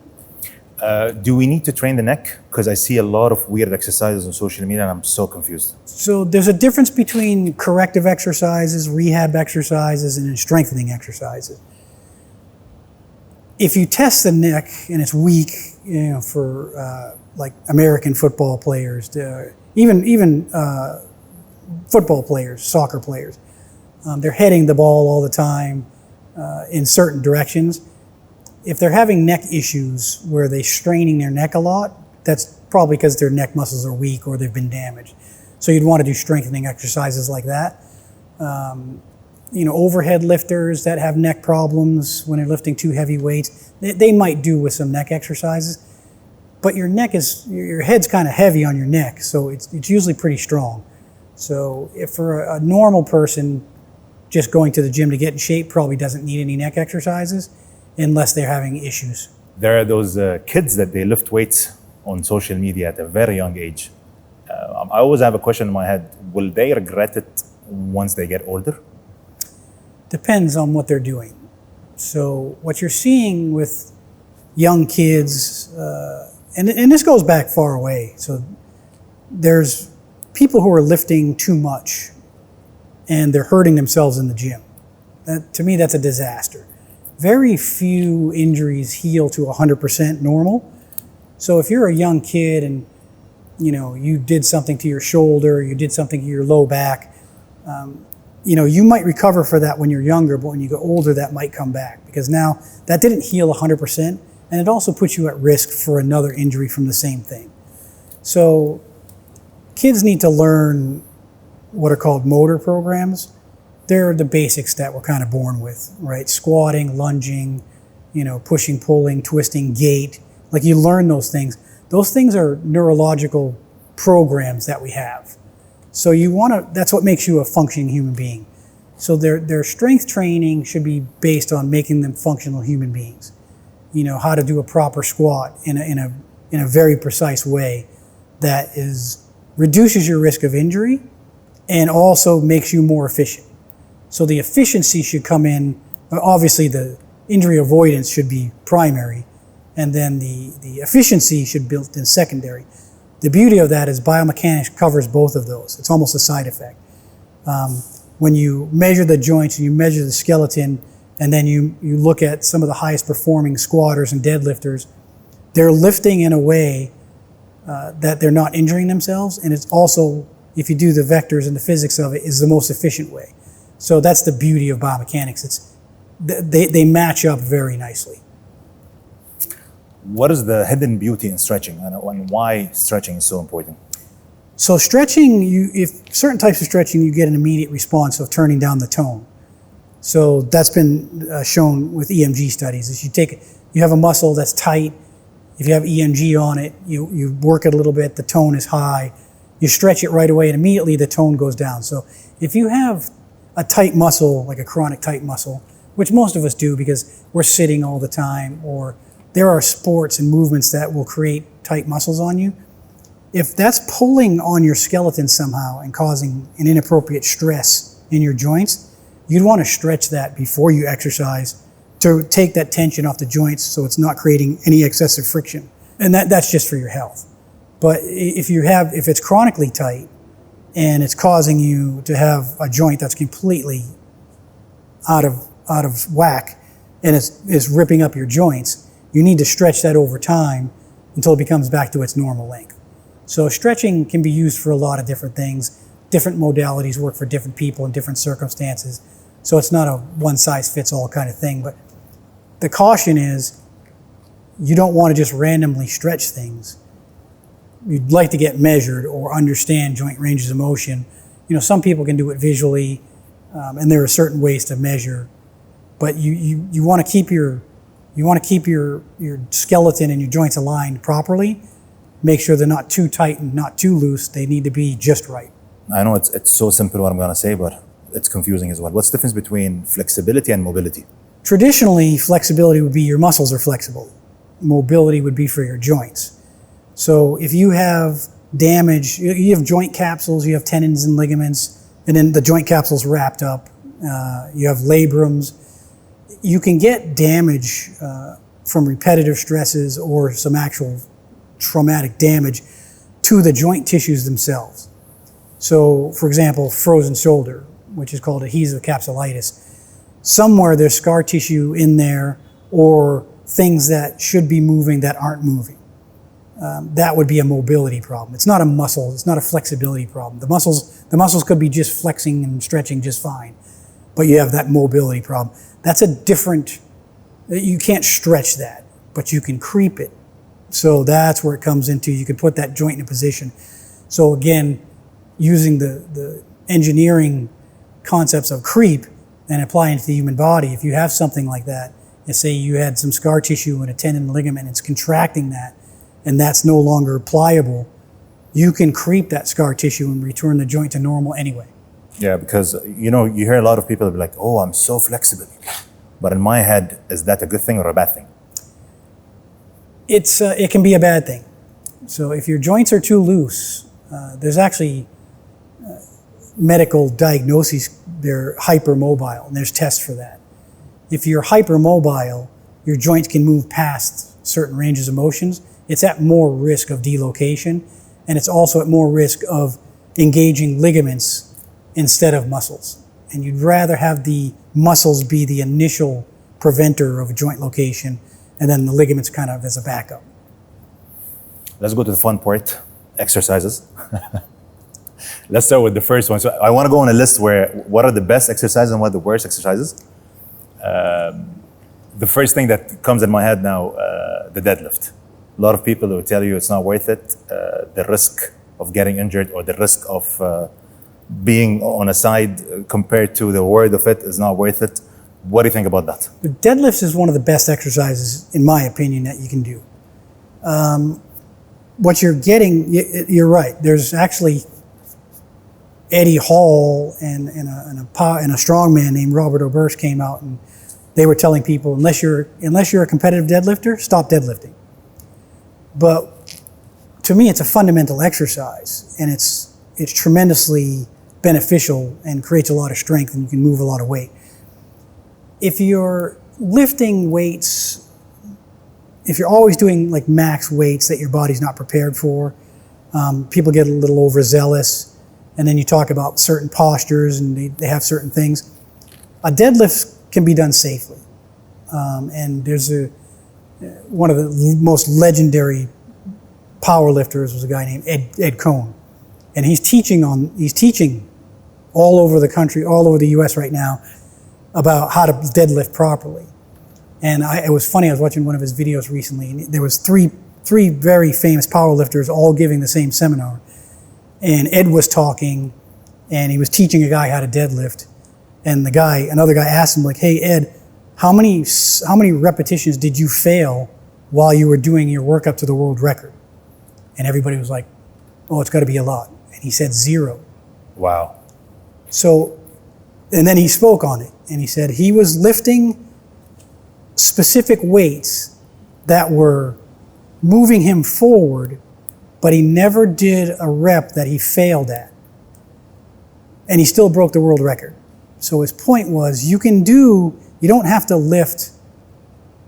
Speaker 1: Do we need to train the neck? Because I see a lot of weird exercises on social media and I'm so confused.
Speaker 10: So there's a difference between corrective exercises, rehab exercises, and strengthening exercises. If you test the neck and it's weak, for like American football players, even football players, soccer players. They're heading the ball all the time in certain directions. If they're having neck issues where they're straining their neck a lot, that's probably because their neck muscles are weak or they've been damaged. So you'd want to do strengthening exercises like that. Overhead lifters that have neck problems when they're lifting too heavy weights, they might do with some neck exercises. But your head's kind of heavy on your neck, so it's usually pretty strong. So if for a normal person, just going to the gym to get in shape probably doesn't need any neck exercises unless they're having issues.
Speaker 1: There are those kids that they lift weights on social media at a very young age. I always have a question in my head, will they regret it once they get older?
Speaker 10: Depends on what they're doing. So what you're seeing with young kids, and this goes back far away. So there's people who are lifting too much and they're hurting themselves in the gym. To me, that's a disaster. Very few injuries heal to 100% normal. So if you're a young kid and you did something to your shoulder, you did something to your low back, you might recover for that when you're younger, but when you get older, that might come back because now that didn't heal 100%, and it also puts you at risk for another injury from the same thing. So kids need to learn what are called motor programs. They're the basics that we're kind of born with, right? Squatting, lunging, pushing, pulling, twisting, gait. Like you learn those things. Those things are neurological programs that we have. So that's what makes you a functioning human being. So their strength training should be based on making them functional human beings. How to do a proper squat in a very precise way that reduces your risk of injury and also makes you more efficient. So the efficiency should come in, obviously the injury avoidance should be primary, and then the efficiency should be built in secondary. The beauty of that is biomechanics covers both of those. It's almost a side effect. When you measure the joints and you measure the skeleton, and then you look at some of the highest performing squatters and deadlifters, they're lifting in a way that they're not injuring themselves, and it's also, if you do the vectors and the physics of it, is the most efficient way. So that's the beauty of biomechanics. They match up very nicely.
Speaker 1: What is the hidden beauty in stretching and why stretching is so important?
Speaker 10: So stretching, if certain types of stretching, you get an immediate response of turning down the tone. So that's been shown with EMG studies. Is you have a muscle that's tight, if you have EMG on it, you work it a little bit, the tone is high, you stretch it right away and immediately the tone goes down. So if you have a tight muscle, like a chronic tight muscle, which most of us do because we're sitting all the time, or there are sports and movements that will create tight muscles on you. If that's pulling on your skeleton somehow and causing an inappropriate stress in your joints, you'd want to stretch that before you exercise to take that tension off the joints so it's not creating any excessive friction. And that's just for your health. But if it's chronically tight and it's causing you to have a joint that's completely out of whack and it's ripping up your joints, you need to stretch that over time until it becomes back to its normal length. So stretching can be used for a lot of different things. Different modalities work for different people in different circumstances. So it's not a one-size-fits-all kind of thing. But the caution is you don't want to just randomly stretch things. You'd like to get measured or understand joint ranges of motion. Some people can do it visually, and there are certain ways to measure. But you want to keep your skeleton and your joints aligned properly. Make sure they're not too tight and not too loose. They need to be just right.
Speaker 1: I know it's so simple what I'm going to say, but it's confusing as well. What's the difference between flexibility and mobility?
Speaker 10: Traditionally, flexibility would be your muscles are flexible. Mobility would be for your joints. So if you have damage, you have joint capsules, you have tendons and ligaments, and then the joint capsule's wrapped up. You have labrums. You can get damage from repetitive stresses or some actual traumatic damage to the joint tissues themselves. So, for example, frozen shoulder, which is called adhesive capsulitis. Somewhere there's scar tissue in there or things that should be moving that aren't moving. that would be a mobility problem. It's not a muscle, it's not a flexibility problem. The muscles could be just flexing and stretching just fine, but you have that mobility problem. That's a different, you can't stretch that, but you can creep it. So that's where it comes into, you can put that joint in a position. So again, using the engineering concepts of creep and applying it to the human body, if you have something like that, and say you had some scar tissue and a tendon and ligament, it's contracting that, and that's no longer pliable, you can creep that scar tissue and return the joint to normal anyway.
Speaker 1: Yeah, because you hear a lot of people be like, "Oh, I'm so flexible," but in my head, is that a good thing or a bad thing?
Speaker 10: It can be a bad thing. So if your joints are too loose, there's actually medical diagnoses. They're hypermobile, and there's tests for that. If you're hypermobile, your joints can move past certain ranges of motions. It's at more risk of delocation, and it's also at more risk of engaging ligaments instead of muscles. And you'd rather have the muscles be the initial preventer of a joint location, and then the ligaments kind of as a backup.
Speaker 1: Let's go to the fun part, exercises. Let's start with the first one. So I want to go on a list where what are the best exercises and what are the worst exercises. The first thing that comes in my head now, the deadlift. A lot of people will tell you it's not worth it. The risk of getting injured or the risk of being on a side compared to the reward of it is not worth it. What do you think about that?
Speaker 10: The deadlift is one of the best exercises, in my opinion, that you can do. What you're getting, you're right. There's actually Eddie Hall and a strongman named Robert Oberst came out, and they were telling people, unless you're a competitive deadlifter, stop deadlifting. But to me, it's a fundamental exercise, and it's tremendously beneficial and creates a lot of strength, and you can move a lot of weight. If you're lifting weights, if you're always doing like max weights that your body's not prepared for, people get a little overzealous, and then you talk about certain postures and they have certain things. A deadlift can be done safely. And there's one of the most legendary power lifters was a guy named Ed Cohn. And he's teaching all over the country, all over the US right now, about how to deadlift properly. And it was funny, I was watching one of his videos recently, and there was three very famous powerlifters all giving the same seminar. And Ed was talking, and he was teaching a guy how to deadlift. And another guy asked him, like, "Hey, Ed, how many repetitions did you fail while you were doing your work up to the world record?" And everybody was like, "Oh, it's got to be a lot." And he said 0.
Speaker 1: Wow.
Speaker 10: So, and then he spoke on it, and he said he was lifting specific weights that were moving him forward, but he never did a rep that he failed at. And he still broke the world record. So his point was, you don't have to lift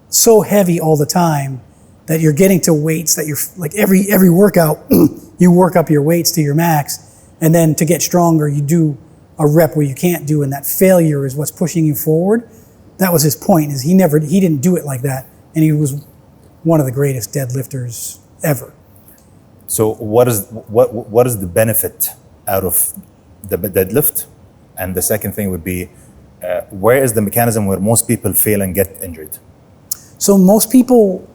Speaker 10: so heavy all the time that you're getting to weights that you're, like every workout, you work up your weights to your max, and then to get stronger, you do a rep where you can't do, and that failure is what's pushing you forward. That was his point, is he didn't do it like that, and he was one of the greatest deadlifters ever.
Speaker 1: So what is the benefit out of the deadlift? And the second thing would be, where is the mechanism where most people fail and get injured?
Speaker 10: So most people,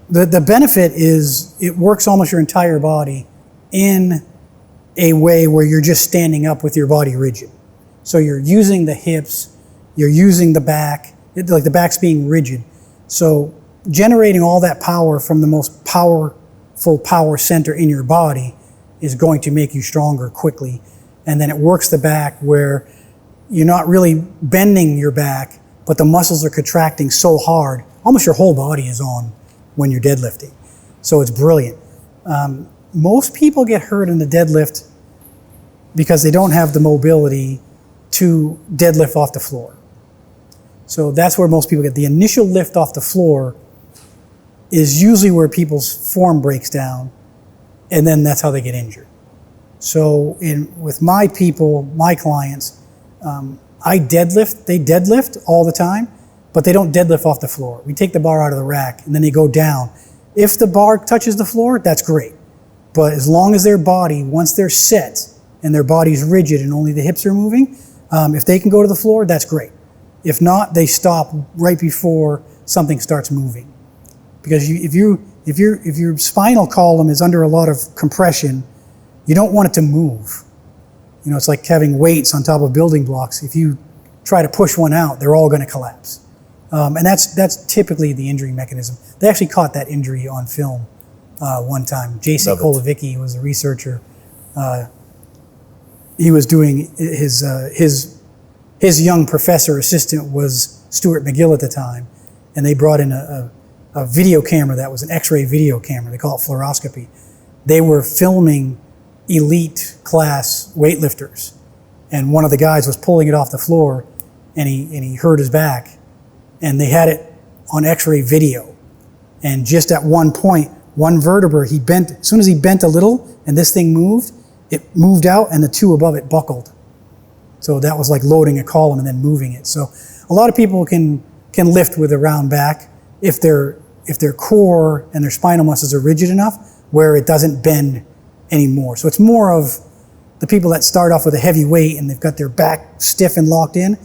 Speaker 10: the benefit is it works almost your entire body in a way where you're just standing up with your body rigid. So you're using the hips, you're using the back, like the back's being rigid. So generating all that power from the most powerful power center in your body is going to make you stronger quickly. And then it works the back where you're not really bending your back, but the muscles are contracting so hard, almost your whole body is on when you're deadlifting. So it's brilliant. Most people get hurt in the deadlift because they don't have the mobility to deadlift off the floor. So that's where most people get the initial lift off the floor is usually where people's form breaks down, and then that's how they get injured. So with my people, my clients, they deadlift all the time, but they don't deadlift off the floor. We take the bar out of the rack and then they go down. If the bar touches the floor, that's great. But as long as their body, once they're set and their body's rigid and only the hips are moving, if they can go to the floor, that's great. If not, they stop right before something starts moving. Because if your spinal column is under a lot of compression, you don't want it to move. You know, it's like having weights on top of building blocks. If you try to push one out, they're all going to collapse. And that's typically the injury mechanism. They actually caught that injury on film one time. J.C. Kolovicki was a researcher. He was doing his young professor assistant was Stuart McGill at the time, and they brought in a video camera that was an X-ray video camera. They call it fluoroscopy. They were filming elite class weightlifters, and one of the guys was pulling it off the floor, and he hurt his back, and they had it on X-ray video. And just at one point, one vertebra, he bent. As soon as he bent a little, and this thing moved, it moved out, and the two above it buckled. So that was like loading a column and then moving it. So a lot of people can lift with a round back if their core and their spinal muscles are rigid enough where it doesn't bend anymore. So it's more of the people that start off with a heavy weight and they've got their back stiff and locked in,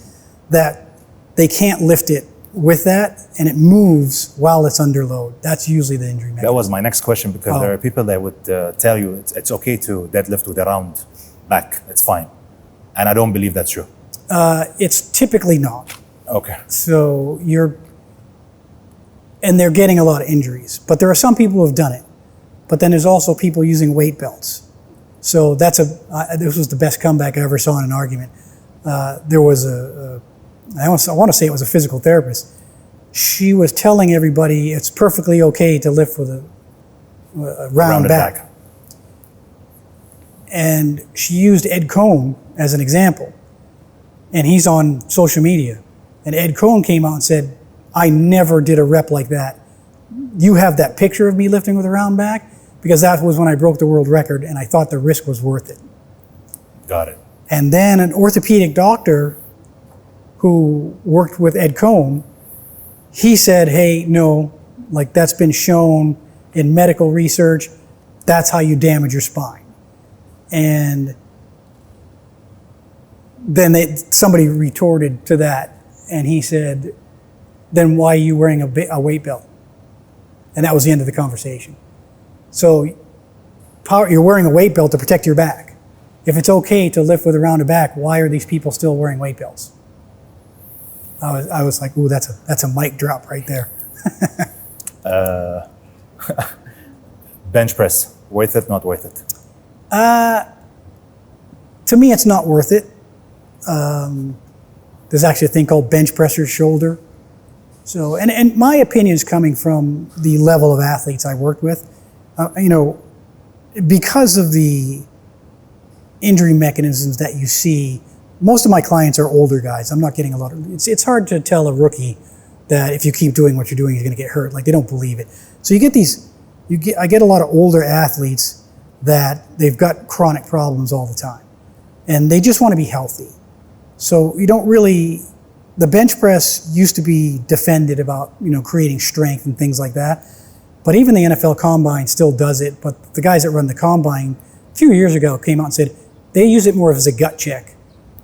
Speaker 10: that they can't lift it with that, and it moves while it's under load. That's usually the injury mechanism.
Speaker 1: That was my next question, because there are people that would tell you it's okay to deadlift with a round back. It's fine. And I don't believe that's true.
Speaker 10: It's typically not.
Speaker 1: Okay.
Speaker 10: So and they're getting a lot of injuries. But there are some people who have done it. But then there's also people using weight belts. So this was the best comeback I ever saw in an argument. There was I want to say it was a physical therapist. She was telling everybody it's perfectly okay to lift with a round back. And she used Ed Cohn as an example. And he's on social media. And Ed Cohn came out and said, I never did a rep like that. You have that picture of me lifting with a round back? Because that was when I broke the world record, and I thought the risk was worth it.
Speaker 1: Got it.
Speaker 10: And then an orthopedic doctor who worked with Ed Cohn, he said, hey, no, like that's been shown in medical research, that's how you damage your spine. And then somebody retorted to that, and he said, then why are you wearing a weight belt? And that was the end of the conversation. So you're wearing a weight belt to protect your back. If it's okay to lift with a rounded back, why are these people still wearing weight belts? I was like, ooh, that's a mic drop right there.
Speaker 1: Bench press, worth it, not worth it?
Speaker 10: To me, it's not worth it. There's actually a thing called bench presser's shoulder. So, and my opinion is coming from the level of athletes I worked with. Because of the injury mechanisms that you see, most of my clients are older guys. I'm not getting a lot of, it's hard to tell a rookie that if you keep doing what you're doing, you're going to get hurt. Like, they don't believe it. So I get a lot of older athletes that they've got chronic problems all the time, and they just want to be healthy. So you don't really, the bench press used to be defended about, creating strength and things like that. But even the NFL Combine still does it. But the guys that run the Combine a few years ago came out and said they use it more as a gut check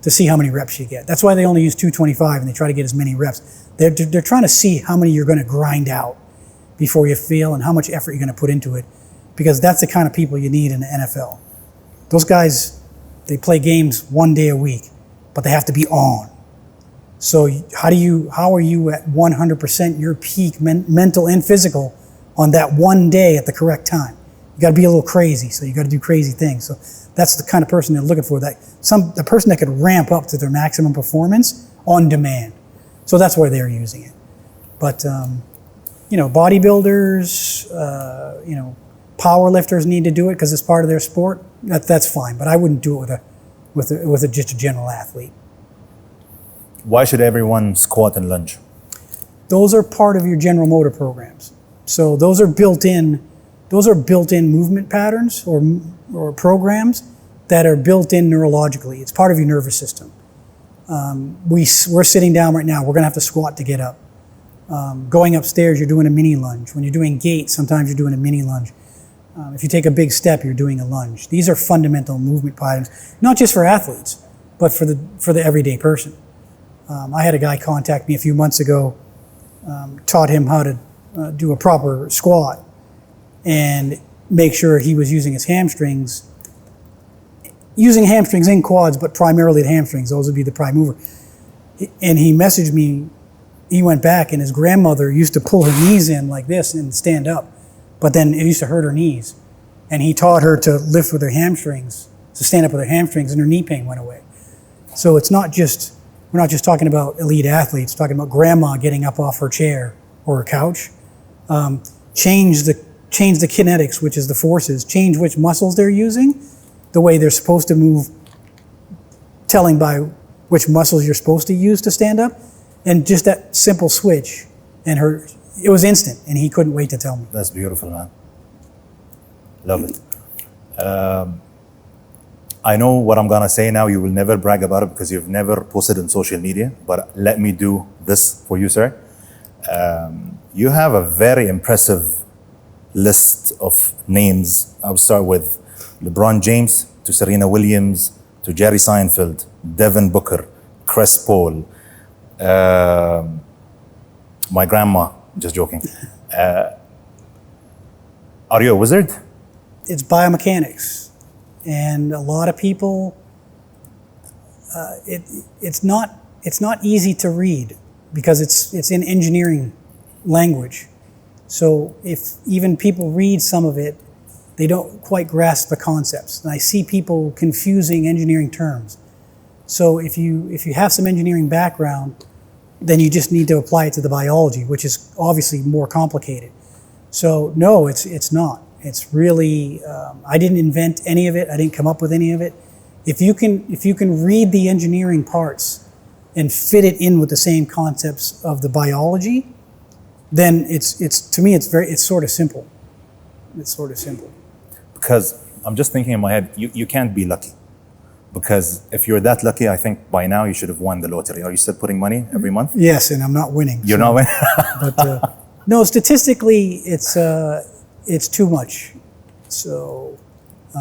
Speaker 10: to see how many reps you get. That's why they only use 225 and they try to get as many reps. They're trying to see how many you're going to grind out before you fail and how much effort you're going to put into it, because that's the kind of people you need in the NFL. Those guys, they play games one day a week, but they have to be on. So how are you at 100% your peak mental and physical on that one day at the correct time? You got to be a little crazy, so you got to do crazy things. So that's the kind of person they're looking for, the person that could ramp up to their maximum performance on demand. So that's why they're using it. But bodybuilders, power lifters need to do it because it's part of their sport. That's fine, but I wouldn't do it with just a general athlete.
Speaker 1: Why should everyone squat and lunge?
Speaker 10: Those are part of your general motor programs. So those are built-in movement patterns or programs that are built in neurologically. It's part of your nervous system. We're sitting down right now. We're going to have to squat to get up. Going upstairs, you're doing a mini lunge. When you're doing gait, sometimes you're doing a mini lunge. If you take a big step, you're doing a lunge. These are fundamental movement patterns, not just for athletes, but for the everyday person. I had a guy contact me a few months ago, taught him how to do a proper squat and make sure he was using his hamstrings, in quads, but primarily the hamstrings. Those would be the prime mover. And he messaged me, he went back and his grandmother used to pull her knees in like this and stand up, but then it used to hurt her knees. And he taught her to lift with her hamstrings, to stand up with her hamstrings, and her knee pain went away. So we're not just talking about elite athletes, we're talking about grandma getting up off her chair or her couch. Change the kinetics, which is the forces, change which muscles they're using, the way they're supposed to move, telling by which muscles you're supposed to use to stand up, and just that simple switch. And it was instant, and he couldn't wait to tell me.
Speaker 1: That's beautiful, man. Love it. I know what I'm gonna say now. You will never brag about it because you've never posted on social media, but let me do this for you, sir. You have a very impressive list of names. I'll start with LeBron James to Serena Williams to Jerry Seinfeld, Devin Booker, Chris Paul, my grandma, just joking. Are you a wizard?
Speaker 10: It's biomechanics. And a lot of people, it's not easy to read because it's in engineering language. So if even people read some of it, they don't quite grasp the concepts. And I see people confusing engineering terms. So if you have some engineering background, then you just need to apply it to the biology, which is obviously more complicated. So no, it's not. It's really, I didn't invent any of it. I didn't come up with any of it. If you can read the engineering parts and fit it in with the same concepts of the biology, then it's to me, it's sort of simple. It's sort of simple.
Speaker 1: Because I'm just thinking in my head, you can't be lucky. Because if you're that lucky, I think by now you should have won the lottery. Are you still putting money every month?
Speaker 10: Yes, and I'm not winning.
Speaker 1: You're not winning?
Speaker 10: But no, statistically, it's too much. So,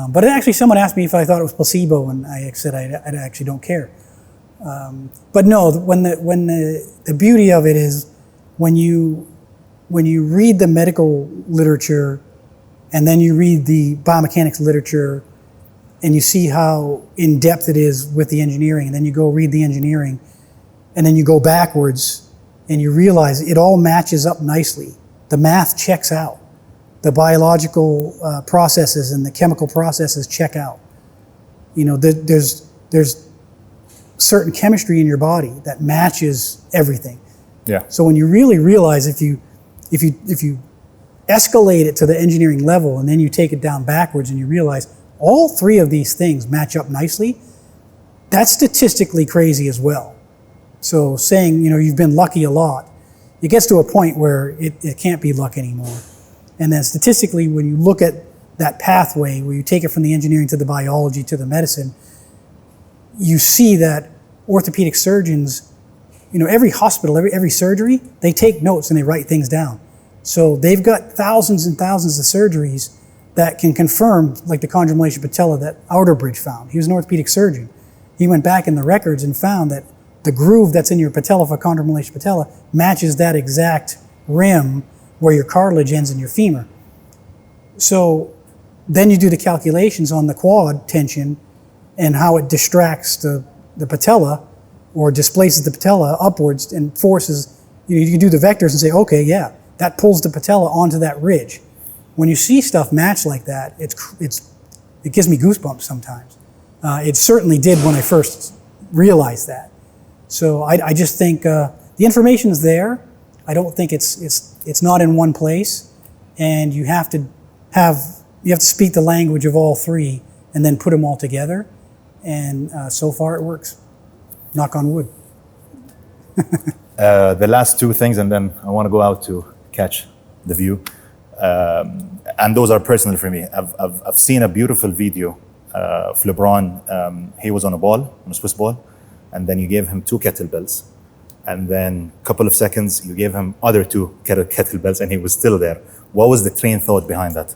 Speaker 10: but actually, someone asked me if I thought it was placebo, and I said I actually don't care. But no, when the beauty of it is when you read the medical literature, and then you read the biomechanics literature, and you see how in depth it is with the engineering, and then you go read the engineering, and then you go backwards, and you realize it all matches up nicely. The math checks out. The biological processes and the chemical processes check out. You know, there's certain chemistry in your body that matches everything.
Speaker 1: Yeah.
Speaker 10: So when you really realize if you escalate it to the engineering level and then you take it down backwards and you realize all three of these things match up nicely, that's statistically crazy as well. So saying, you know, you've been lucky a lot, it gets to a point where it can't be luck anymore. And then statistically, when you look at that pathway where you take it from the engineering to the biology to the medicine, you see that orthopedic surgeons, you know, every hospital, every surgery, they take notes and they write things down. So they've got thousands and thousands of surgeries that can confirm, like the chondromalacia patella that Outerbridge found. He was an orthopedic surgeon. He went back in the records and found that the groove that's in your patella for chondromalacia patella matches that exact rim where your cartilage ends in your femur. So then you do the calculations on the quad tension and how it distracts the patella or displaces the patella upwards and forces, you do the vectors and say, okay, yeah, that pulls the patella onto that ridge. When you see stuff match like that, it gives me goosebumps sometimes. It certainly did when I first realized that. So I just think the information is there. I don't think it's not in one place, and you have to speak the language of all three and then put them all together. And so far it works. Knock on wood.
Speaker 1: The last two things, and then I want to go out to catch the view. And those are personal for me. I've seen a beautiful video of LeBron. He was on a Swiss ball, and then you gave him 2 kettlebells. and then a couple of seconds you gave him other two kettlebells and he was still there. What was the train thought behind that?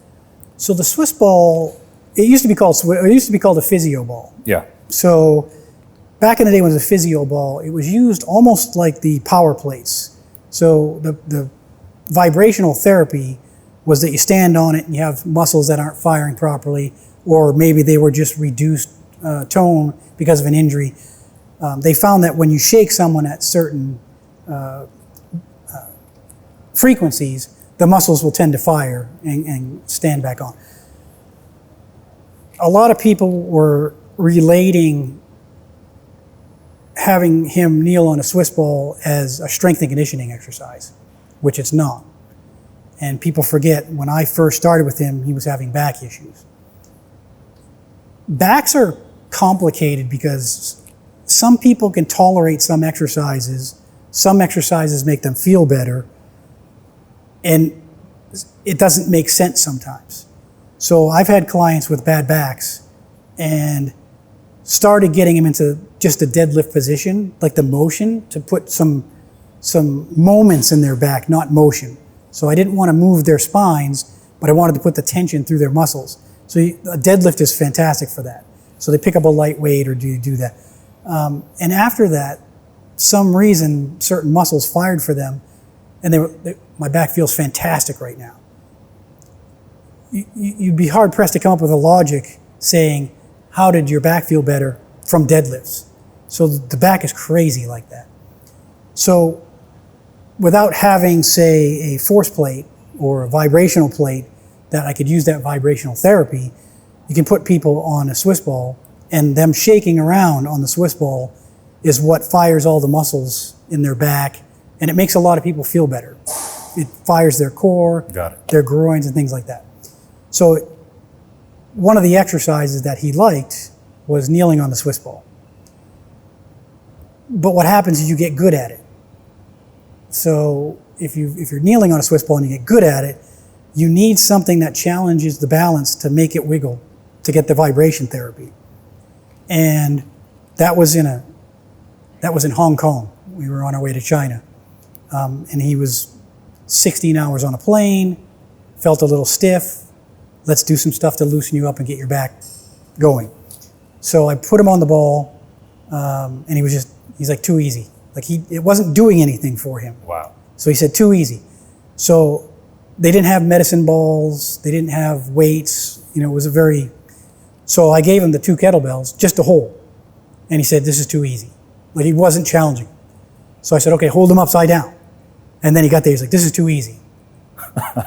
Speaker 10: So the Swiss ball, it used to be called a physio ball.
Speaker 1: Yeah.
Speaker 10: So back in the day when it was a physio ball, it was used almost like the power plates. So the vibrational therapy was that you stand on it and you have muscles that aren't firing properly, or maybe they were just reduced tone because of an injury. They found that when you shake someone at certain frequencies, the muscles will tend to fire and stand back on. A lot of people were relating having him kneel on a Swiss ball as a strength and conditioning exercise, which it's not. And people forget, when I first started with him, he was having back issues. Backs are complicated because some people can tolerate some exercises make them feel better, and it doesn't make sense sometimes. So I've had clients with bad backs and started getting them into just a deadlift position, like the motion, to put some moments in their back, not motion. So I didn't want to move their spines, but I wanted to put the tension through their muscles. So a deadlift is fantastic for that. So they pick up a light weight or do that. And after that, some reason, certain muscles fired for them, and my back feels fantastic right now. You'd be hard pressed to come up with a logic saying, how did your back feel better from deadlifts? So the back is crazy like that. So without having, say, a force plate or a vibrational plate that I could use that vibrational therapy, you can put people on a Swiss ball, and them shaking around on the Swiss ball is what fires all the muscles in their back, and it makes a lot of people feel better. It fires their core, their groins, and things like that. So one of the exercises that he liked was kneeling on the Swiss ball. But what happens is you get good at it. So if you're kneeling on a Swiss ball and you get good at it, you need something that challenges the balance to make it wiggle, to get the vibration therapy. And that was in Hong Kong. We were on our way to China. And he was 16 hours on a plane, felt a little stiff. Let's do some stuff to loosen you up and get your back going. So I put him on the ball, and he's like, too easy. Like it wasn't doing anything for him.
Speaker 1: Wow.
Speaker 10: So he said, too easy. So they didn't have medicine balls. They didn't have weights. It was so I gave him the 2 kettlebells just to hold. And he said, this is too easy. Like, it wasn't challenging. So I said, okay, hold him upside down. And then he got there, he's like, this is too easy.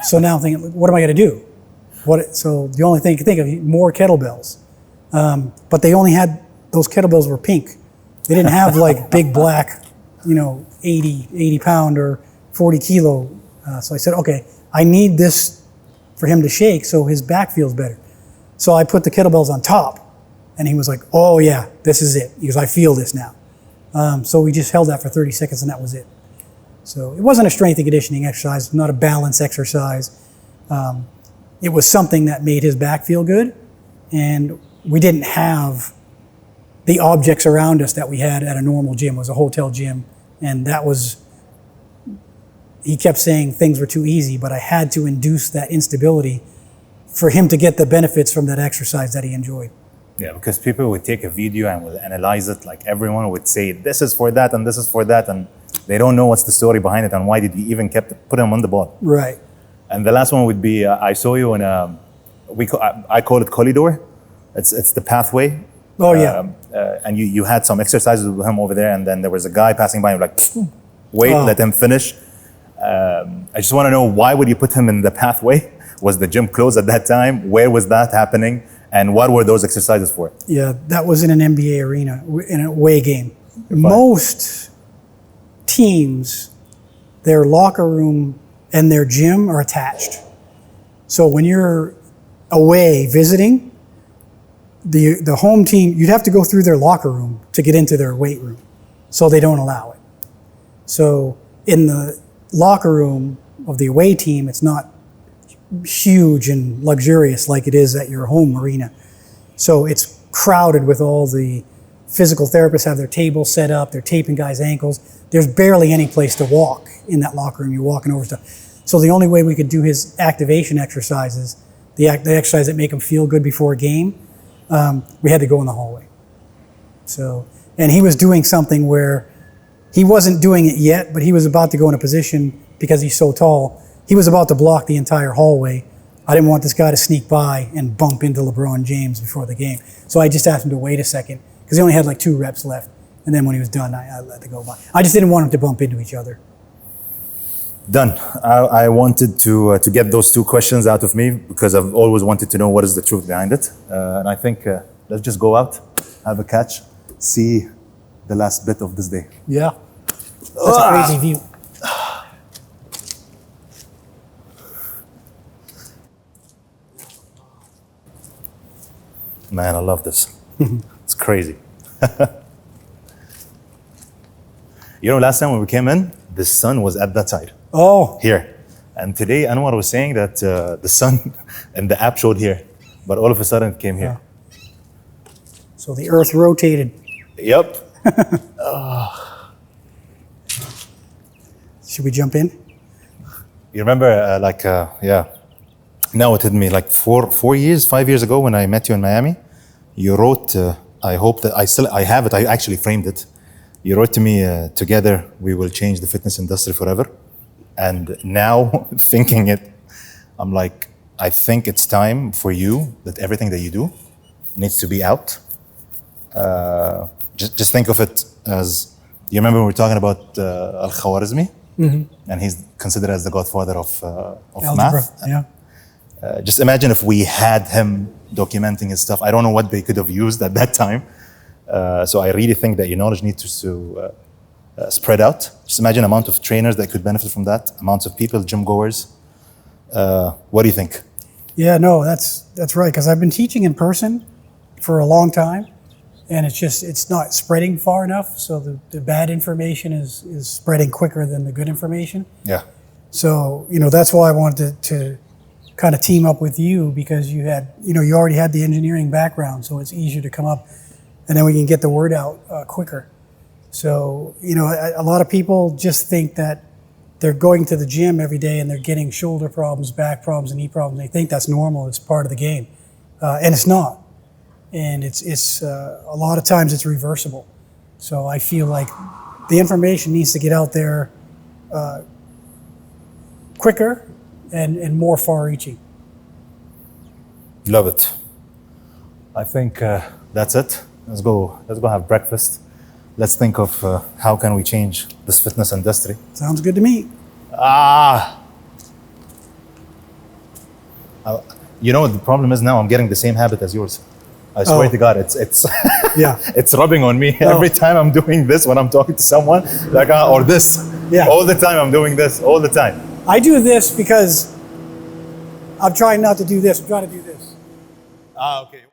Speaker 10: So now I'm thinking, what am I gonna do? So the only thing you can think of, more kettlebells. But they only had, those kettlebells were pink. They didn't have like big black, 80 pound or 40 kilo. So I said, okay, I need this for him to shake so his back feels better. So I put the kettlebells on top, and he was like, oh yeah, this is it. He goes, I feel this now. So we just held that for 30 seconds and that was it. So it wasn't a strength and conditioning exercise, not a balance exercise. It was something that made his back feel good, and we didn't have the objects around us that we had at a normal gym. It was a hotel gym, and he kept saying things were too easy, but I had to induce that instability for him to get the benefits from that exercise that he enjoyed.
Speaker 1: Yeah, because people would take a video and would analyze it, like everyone would say, this is for that and this is for that, and they don't know what's the story behind it and why did we even put him on the ball.
Speaker 10: Right.
Speaker 1: And the last one would be, I saw you in I call it corridor. It's the pathway.
Speaker 10: Oh yeah.
Speaker 1: And you had some exercises with him over there, and then there was a guy passing by and you're like, wait, let him finish. I just want to know, why would you put him in the pathway? Was the gym closed at that time? Where was that happening? And what were those exercises for?
Speaker 10: Yeah, that was in an NBA arena, in a away game. Most teams, their locker room and their gym are attached. So when you're away visiting, the home team, you'd have to go through their locker room to get into their weight room. So they don't allow it. So in the locker room of the away team, it's not huge and luxurious like it is at your home arena. So it's crowded with all the physical therapists have their tables set up, they're taping guys' ankles. There's barely any place to walk in that locker room. You're walking over stuff. So the only way we could do his activation exercises, the exercise that make him feel good before a game, we had to go in the hallway. So, and he was doing something where he wasn't doing it yet, but he was about to go in a position because he's so tall. He was about to block the entire hallway. I didn't want this guy to sneak by and bump into LeBron James before the game. So I just asked him to wait a second because he only had like 2 reps left. And then when he was done, I let it go by. I just didn't want him to bump into each other.
Speaker 1: Done. I wanted to get those 2 questions out of me because I've always wanted to know what is the truth behind it. And I think let's just go out, have a catch, see the last bit of this day.
Speaker 10: Yeah. That's a crazy view.
Speaker 1: Man, I love this. It's crazy. You know, last time when we came in, the sun was at that side.
Speaker 10: Oh.
Speaker 1: Here. And today, Anwar was saying that the sun and the app showed here, but all of a sudden it came here.
Speaker 10: So the earth rotated.
Speaker 1: Yep.
Speaker 10: Should we jump in?
Speaker 1: You remember, now it hit me like 5 years ago when I met you in Miami. You wrote, I hope that I have it, I actually framed it. You wrote to me, together we will change the fitness industry forever. And now thinking it, I'm like, I think it's time for you that everything that you do needs to be out. Just think of it as, you remember we were talking about Al-Khwarizmi? Mm-hmm. And he's considered as the godfather of
Speaker 10: Algebra,
Speaker 1: math.
Speaker 10: yeah.
Speaker 1: Just imagine if we had him documenting his stuff. I don't know what they could have used at that time. So I really think that your knowledge needs to spread out. Just imagine the amount of trainers that could benefit from that, amounts of people, gym goers. What do you think?
Speaker 10: Yeah, no, that's right. Because I've been teaching in person for a long time, and it's not spreading far enough. So the bad information is spreading quicker than the good information.
Speaker 1: Yeah.
Speaker 10: So that's why I wanted to kind of team up with you, because you already had the engineering background, so it's easier to come up, and then we can get the word out quicker. So a lot of people just think that they're going to the gym every day and they're getting shoulder problems, back problems, and knee problems. They think that's normal. It's part of the game, and it's not. And it's a lot of times it's reversible. So I feel like the information needs to get out there quicker and more far-reaching.
Speaker 1: Love it. I think that's it. Let's go have breakfast. Let's think of how can we change this fitness industry.
Speaker 10: Sounds good to me.
Speaker 1: The problem is now I'm getting the same habit as yours. I swear to God, it's
Speaker 10: Yeah.
Speaker 1: it's rubbing on me every time I'm doing this when I'm talking to someone, like or this.
Speaker 10: Yeah.
Speaker 1: All the time I'm doing this, all the time.
Speaker 10: I do this because I'm trying not to do this. I'm trying to do this.
Speaker 1: Okay.